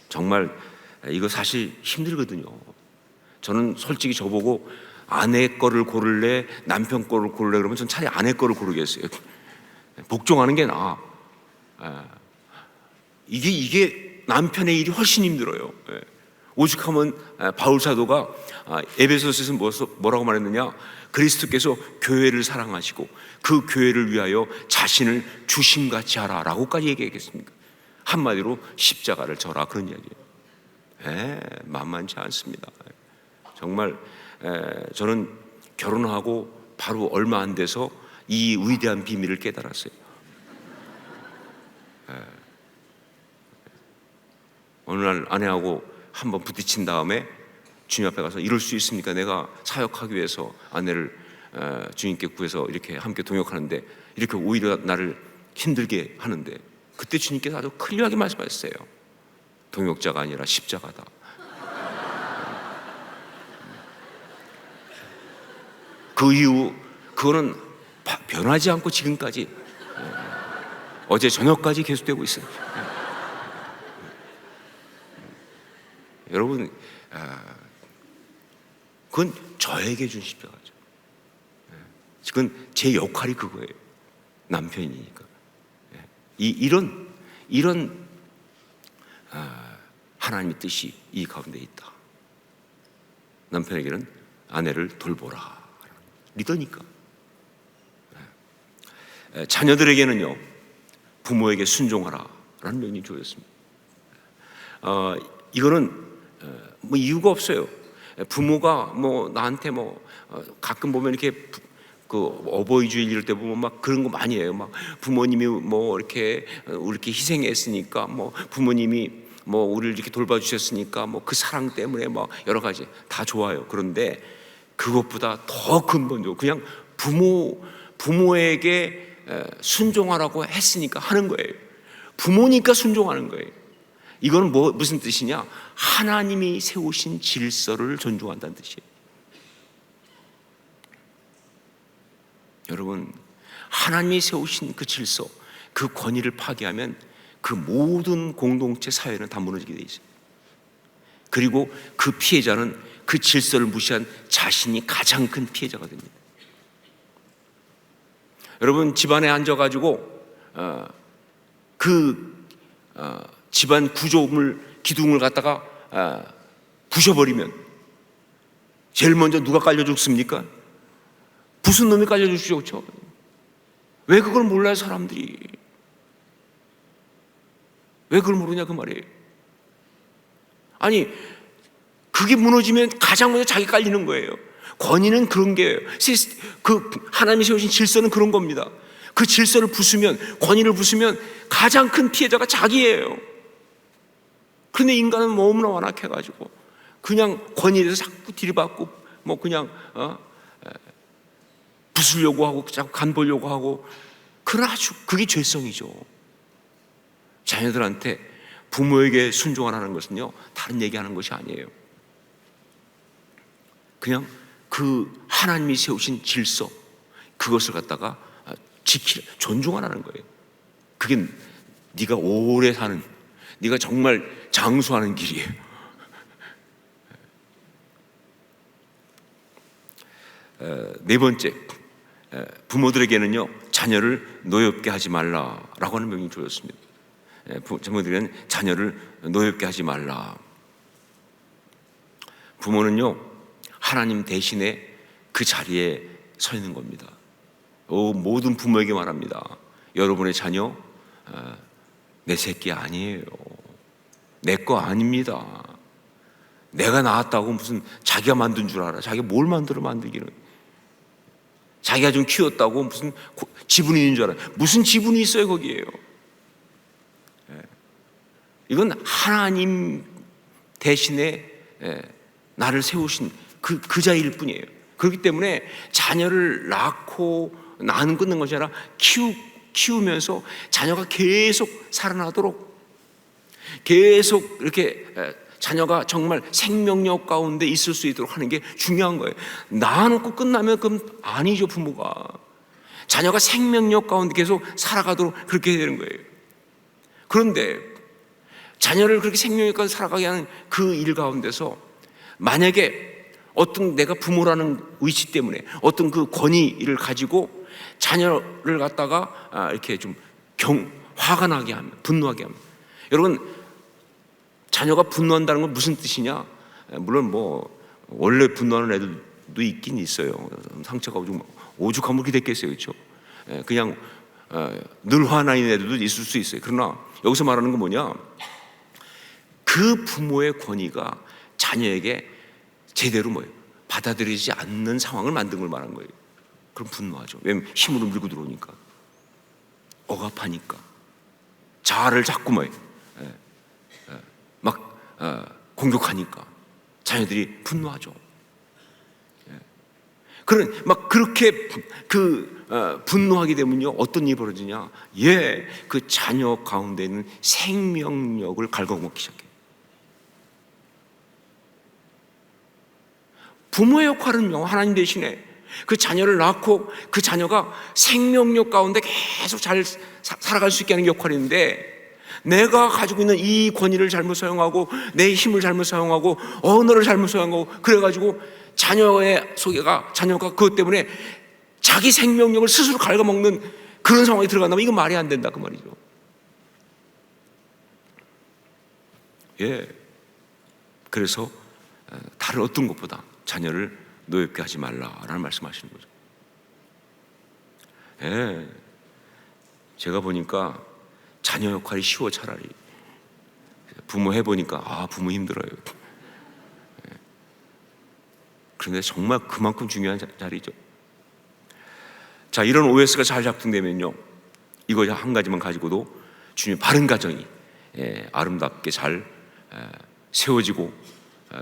정말 이거 사실 힘들거든요. 저는 솔직히 저보고 아내 거를 고를래, 남편 거를 고를래 그러면 전 차라리 아내 거를 고르겠어요. 복종하는 게 나아. 이게 남편의 일이 훨씬 힘들어요. 오죽하면 바울 사도가 에베소서에서 뭐라고 말했느냐? 그리스도께서 교회를 사랑하시고 그 교회를 위하여 자신을 주심같이 하라라고까지 얘기했겠습니까? 한마디로 십자가를 져라, 그런 이야기예요. 만만치 않습니다. 정말 저는 결혼하고 바로 얼마 안 돼서 이 위대한 비밀을 깨달았어요. 어느 날 아내하고 한번 부딪힌 다음에 주님 앞에 가서 이럴 수 있습니까? 내가 사역하기 위해서 아내를 주님께 구해서 이렇게 함께 동역하는데 이렇게 오히려 나를 힘들게 하는데, 그때 주님께서 아주 클리어하게 말씀하셨어요. 동역자가 아니라 십자가다. 그 이후 그거는 변하지 않고 지금까지 어제 저녁까지 계속되고 있어요. 여러분, 그건 저에게 준 십자가죠. 그건 제 역할이 그거예요. 남편이니까. 이런 하나님의 뜻이 이 가운데 있다. 남편에게는 아내를 돌보라. 리더니까. 자녀들에게는요, 부모에게 순종하라 라는 명령이 주어졌습니다. 이거는 뭐 이유가 없어요. 부모가 뭐 나한테 가끔 보면 이렇게 그 어버이 주일 이럴 때 보면 막 그런 거 많이 해요. 막 부모님이 뭐 이렇게 우리 했으니까, 뭐 부모님이 뭐 우리를 이렇게 돌봐주셨으니까 뭐 그 사랑 때문에 뭐 여러 가지 다 좋아요. 그런데 그것보다 더 근본적으로 그냥 부모에게 순종하라고 했으니까 하는 거예요. 부모니까 순종하는 거예요. 이건 무슨 뜻이냐? 하나님이 세우신 질서를 존중한다는 뜻이에요. 여러분, 하나님이 세우신 그 질서, 그 권위를 파괴하면 그 모든 공동체 사회는 다 무너지게 돼 있어요. 그리고 그 피해자는 그 질서를 무시한 자신이 가장 큰 피해자가 됩니다. 여러분, 집안에 앉아가지고 집안 구조물 기둥을 갖다가 부셔버리면 제일 먼저 누가 깔려 죽습니까? 무슨 놈이 깔려 죽죠? 왜 그걸 몰라요, 사람들이? 왜 그걸 모르냐 그 말이에요. 아니, 그게 무너지면 가장 먼저 자기 깔리는 거예요. 권위는 그런 게예요. 그 하나님이 세우신 질서는 그런 겁니다. 그 질서를 부수면, 권위를 부수면 가장 큰 피해자가 자기예요. 그런데 인간은 너무나 완악해가지고 그냥 권위에 대해서 자꾸 들이받고 뭐 그냥 부수려고 하고 자꾸 간보려고 하고, 그건 아주 그게 죄성이죠. 자녀들한테 부모에게 순종하라는 것은요, 다른 얘기하는 것이 아니에요. 그냥 그 하나님이 세우신 질서, 그것을 갖다가 존중하라는 거예요. 그게 네가 오래 사는, 네가 정말 장수하는 길이에요. 네 번째, 부모들에게는요, 자녀를 노엽게 하지 말라라고 하는 명령이 주어졌습니다. 부모들에게는 자녀를 노엽게 하지 말라. 부모는요, 하나님 대신에 그 자리에 서 있는 겁니다. 모든 부모에게 말합니다. 여러분의 자녀 내 새끼 아니에요. 내 거 아닙니다. 내가 낳았다고 무슨 자기가 만든 줄 알아. 자기가 뭘 만들기는. 자기가 좀 키웠다고 무슨 지분이 있는 줄 알아. 무슨 지분이 있어요 거기에요. 이건 하나님 대신에 나를 세우신 그 자일 뿐이에요. 그렇기 때문에 자녀를 낳는 것이 아니라 키우면서 자녀가 계속 살아나도록, 계속 이렇게 자녀가 정말 생명력 가운데 있을 수 있도록 하는 게 중요한 거예요. 낳아놓고 끝나면 그럼 아니죠. 부모가 자녀가 생명력 가운데 계속 살아가도록 그렇게 해야 되는 거예요. 그런데 자녀를 그렇게 생명력 가운데 살아가게 하는 그 일 가운데서 만약에 어떤 내가 부모라는 위치 때문에 어떤 그 권위를 가지고 자녀를 갖다가 이렇게 좀 화가 나게 하면, 분노하게 하면, 여러분, 자녀가 분노한다는 건 무슨 뜻이냐? 물론 뭐 원래 분노하는 애들도 있긴 있어요. 상처가 오죽하면 그렇게 됐겠어요, 그렇죠? 그냥 늘 화나 있는 애들도 있을 수 있어요. 그러나 여기서 말하는 건 뭐냐? 그 부모의 권위가 자녀에게 제대로 받아들이지 않는 상황을 만든 걸 말하는 거예요. 그럼 분노하죠. 왜냐면 힘으로 밀고 들어오니까, 억압하니까, 자아를 자꾸 막 공격하니까. 자녀들이 분노하죠. 그런 막 그렇게 분노하게 되면요, 어떤 일이 벌어지냐? 그 자녀 가운데 있는 생명력을 갉아먹기 시작해요. 부모의 역할은요, 하나님 대신에 그 자녀를 낳고 그 자녀가 생명력 가운데 계속 잘 살아갈 수 있게 하는 역할인데, 내가 가지고 있는 이 권위를 잘못 사용하고 내 힘을 잘못 사용하고 언어를 잘못 사용하고 그래가지고 자녀가 그것 때문에 자기 생명력을 스스로 갉아먹는 그런 상황에 들어간다면 이건 말이 안 된다 그 말이죠. 그래서 다른 어떤 것보다 자녀를 노엽게 하지 말라라는 말씀하시는 거죠. 제가 보니까 자녀 역할이 쉬워. 차라리 부모 해보니까 부모 힘들어요. 그런데 정말 그만큼 중요한 자리죠. 자, 이런 OS가 잘 작동되면요, 이거 한 가지만 가지고도 주님 바른 가정이 아름답게 잘 세워지고,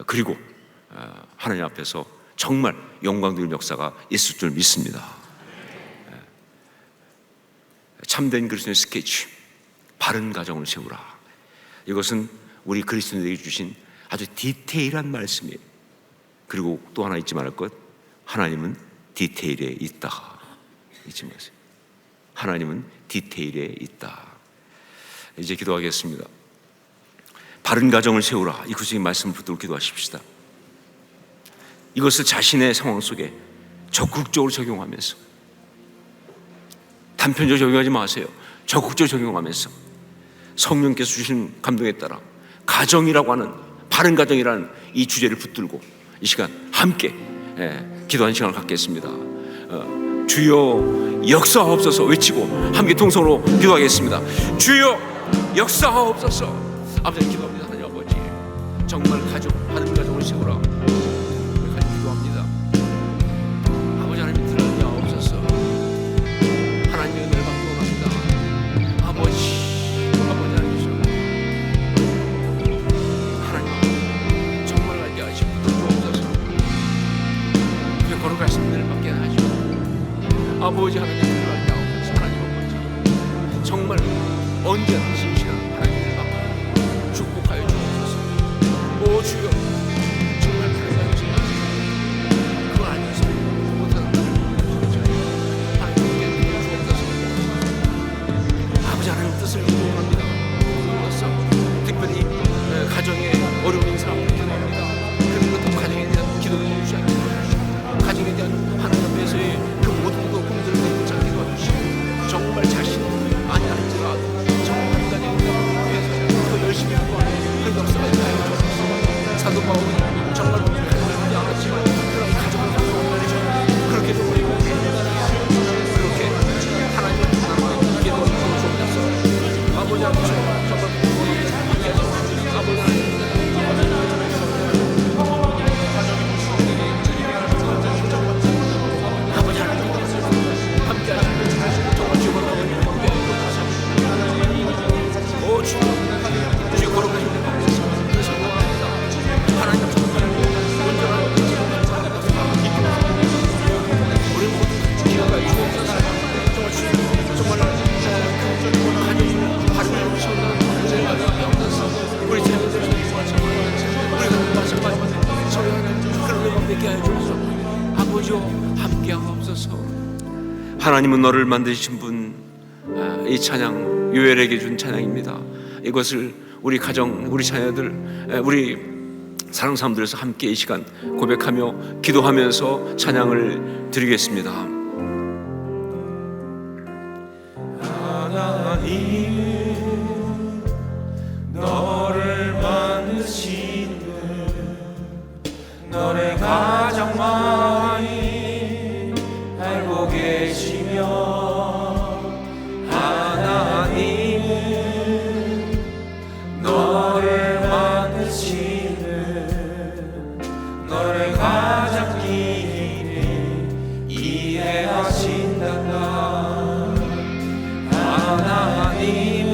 그리고 하나님 앞에서 정말 영광되는 역사가 있을 줄 믿습니다. 참된 그리스도의 스케치, 바른 가정을 세우라. 이것은 우리 그리스도인에게 주신 아주 디테일한 말씀이에요. 그리고 또 하나 잊지 말할 것, 하나님은 디테일에 있다. 잊지 마세요. 하나님은 디테일에 있다. 이제 기도하겠습니다. 바른 가정을 세우라, 이 구절의 말씀을 붙들고 기도하십시다. 이것을 자신의 상황 속에 적극적으로 적용하면서, 단편적으로 적용하지 마세요. 적극적으로 적용하면서 성령께서 주신 감동에 따라 가정이라고 하는, 바른 가정이라는 이 주제를 붙들고 이 시간 함께 기도하는 시간을 갖겠습니다. 주여 역사하옵소서 외치고 함께 통성으로 기도하겠습니다. 주여 역사하옵소서. 아버지 기도합니다. 하나님 아버지, 정말 바른 가정을 세우라. 기도합니다. 아버지 하나님 들어주옵소서. 하나님의 은혜를 받고 원합니다. 아버지 하나님이셔. 하나님 정말 알게 하시고 주옵소서. 그 거룩한 신들을 받게 하시고, 아버지 하나님 들어갈 때 하옵소서. 하나님 아버지 정말 언제나 진실한 하나님을 받고 축복하여 주옵소서. 오 주여, 정말 그런 주옵소서. 그걸 알면서 못하는 하나님께 주옵소서. 아버지 하나님 뜻을 기도합니다. 특별히 가정에 어려운 있는 사람들 기도합니다. 그리고 또 가정에 대한 기도를 멈추지 않게 도와주시고, 가정에 대한 하나님 앞에서의 그 모든 꿈들을 내놓지 않게 도와주시고, 정말 자신이 아니할지라도 정말 한 가정에 대한 위해서 더 열심히 하는 그 역사가 있나요? 사도 바울이 정말 하지 않았지만 그런 가정을 구성하는 그렇게 도우리고, 그렇게 하나님을 만나는 기도를 주옵소서. 아버지 하나님 정말 함께 하시옵소서. 아버지 하나님 하나님은 너를 만드신 분, 이 찬양 요엘에게 준 찬양입니다. 이것을 우리 가정, 우리 자녀들, 우리 사랑 사람들에서 함께 이 시간 고백하며 기도하면서 찬양을 드리겠습니다. 하나님 너를 만드신 너의 가정만이 알고 계시며, 하나님은 너를 만드시는 너의 가정끼리 이해하신단다. 하나님은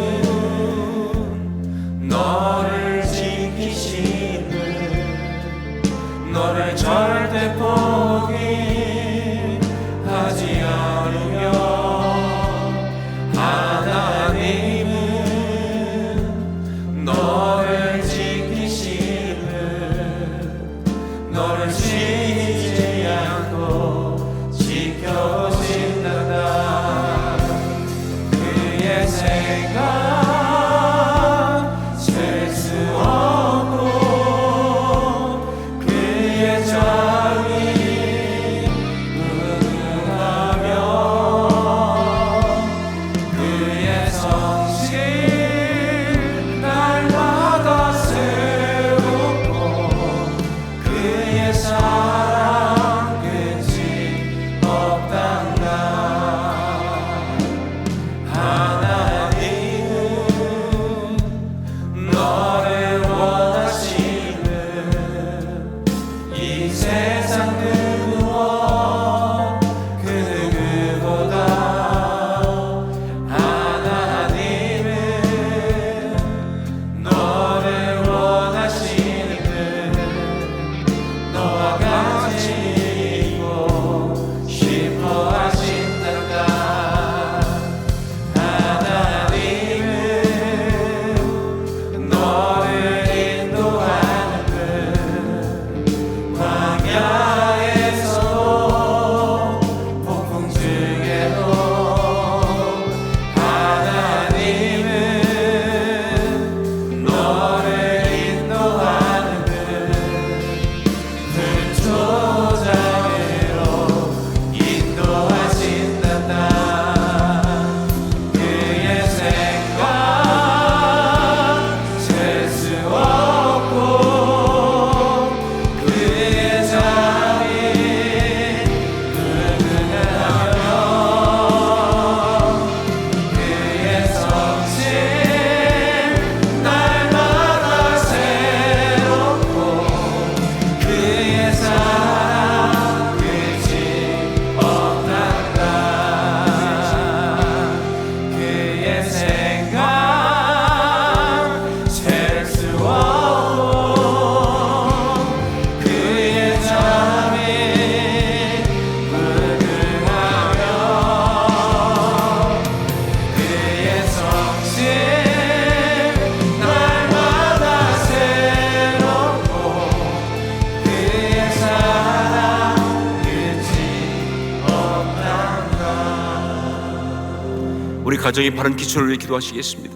우리 가정의 바른 기초를 위해 기도하시겠습니다.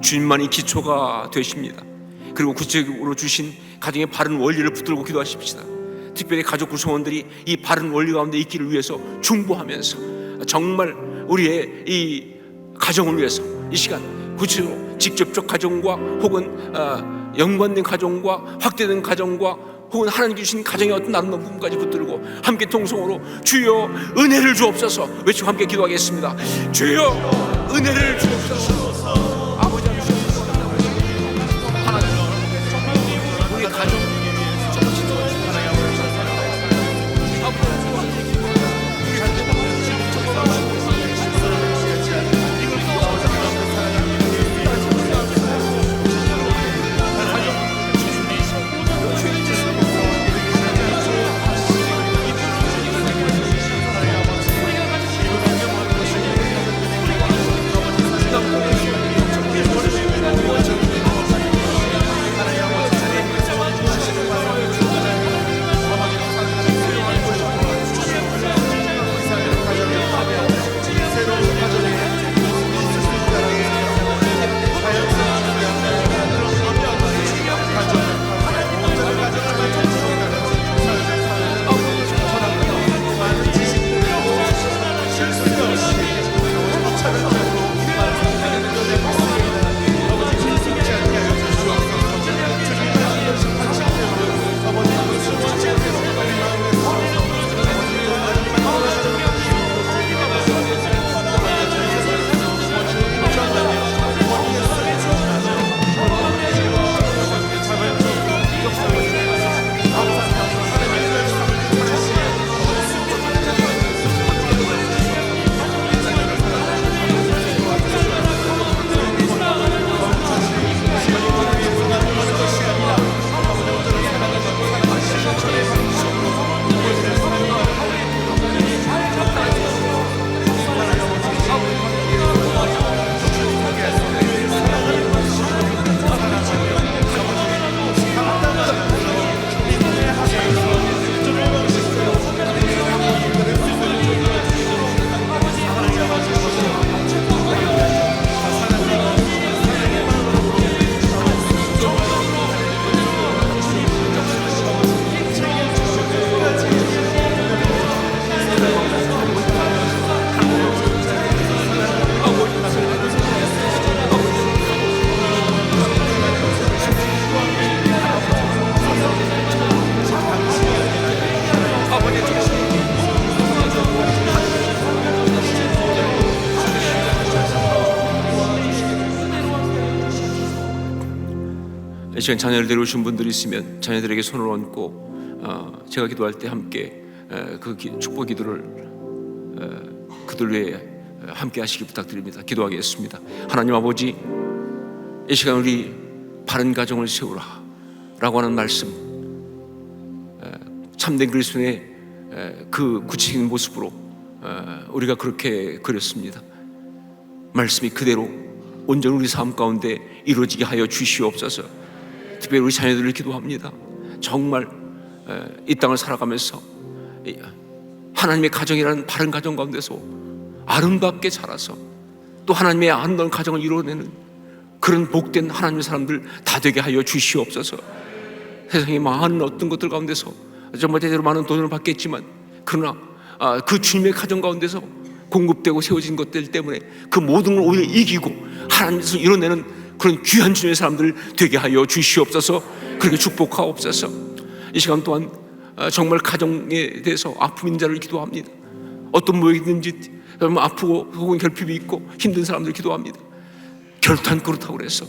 주님만이 기초가 되십니다. 그리고 구체적으로 주신 가정의 바른 원리를 붙들고 기도하십시다. 특별히 가족 구성원들이 이 바른 원리 가운데 있기를 위해서 중보하면서 정말 우리의 이 가정을 위해서 이 시간 구체적으로 직접적 가정과 혹은 연관된 가정과 확대된 가정과 혹은 하나님 주신 가정의 어떤 아름다운 꿈까지 붙들고 함께 통성으로 주여 은혜를 주옵소서 외치고 함께 기도하겠습니다. 주여 은혜를 주옵소서. 아버지 주옵소서. 하나님 우리 가정 이 시간 자녀를 데려오신 분들이 있으면 자녀들에게 손을 얹고 제가 기도할 때 함께 그 축복 기도를 그들 위해 함께 하시기 부탁드립니다. 기도하겠습니다. 하나님 아버지, 이 시간 우리 바른 가정을 세우라 라고 하는 말씀, 참된 그리스도의 그 구체적인 모습으로 우리가 그렇게 그렸습니다. 말씀이 그대로 온전히 우리 삶 가운데 이루어지게 하여 주시옵소서. 특별히 우리 자녀들을 기도합니다. 정말 이 땅을 살아가면서 하나님의 가정이라는 바른 가정 가운데서 아름답게 자라서 또 하나님의 아름다운 가정을 이루어내는 그런 복된 하나님의 사람들 다 되게 하여 주시옵소서. 세상에 많은 어떤 것들 가운데서 정말 제대로 많은 돈을 받겠지만 그러나 그 주님의 가정 가운데서 공급되고 세워진 것들 때문에 그 모든 걸 오히려 이기고 하나님께서 이뤄내는 그런 귀한 주님의 사람들 되게 하여 주시옵소서. 그렇게 축복하옵소서. 이 시간 또한 정말 가정에 대해서 아픔 있는 자를 기도합니다. 어떤 모양이든지 아프고 혹은 결핍이 있고 힘든 사람들 기도합니다. 결탄 그렇다고 그래서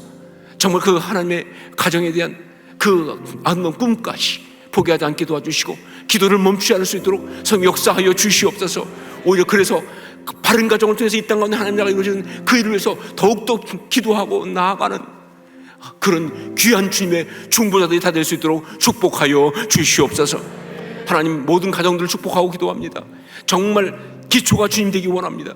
정말 그 하나님의 가정에 대한 그 아름다운 꿈까지 포기하지 않게 도와주시고 기도를 멈추지 않을 수 있도록 성 역사하여 주시옵소서. 오히려 그래서 바른 가정을 통해서 이 땅 가운데 하나님 나라가 이루어지는 그 일을 위해서 더욱더 기도하고 나아가는 그런 귀한 주님의 중보자들이 다 될 수 있도록 축복하여 주시옵소서. 하나님 모든 가정들을 축복하고 기도합니다. 정말 기초가 주님 되기 원합니다.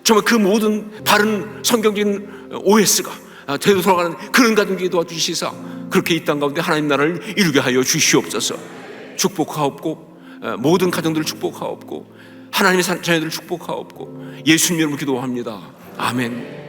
정말 그 모든 바른 성경적인 OS가 되도록 돌아가는 그런 가정들이 도와주시사 그렇게 이 땅 가운데 하나님 나라를 이루게 하여 주시옵소서. 축복하옵고 모든 가정들을 축복하옵고 하나님의 자녀들을 축복하옵고 예수님 이름으로 기도합니다. 아멘.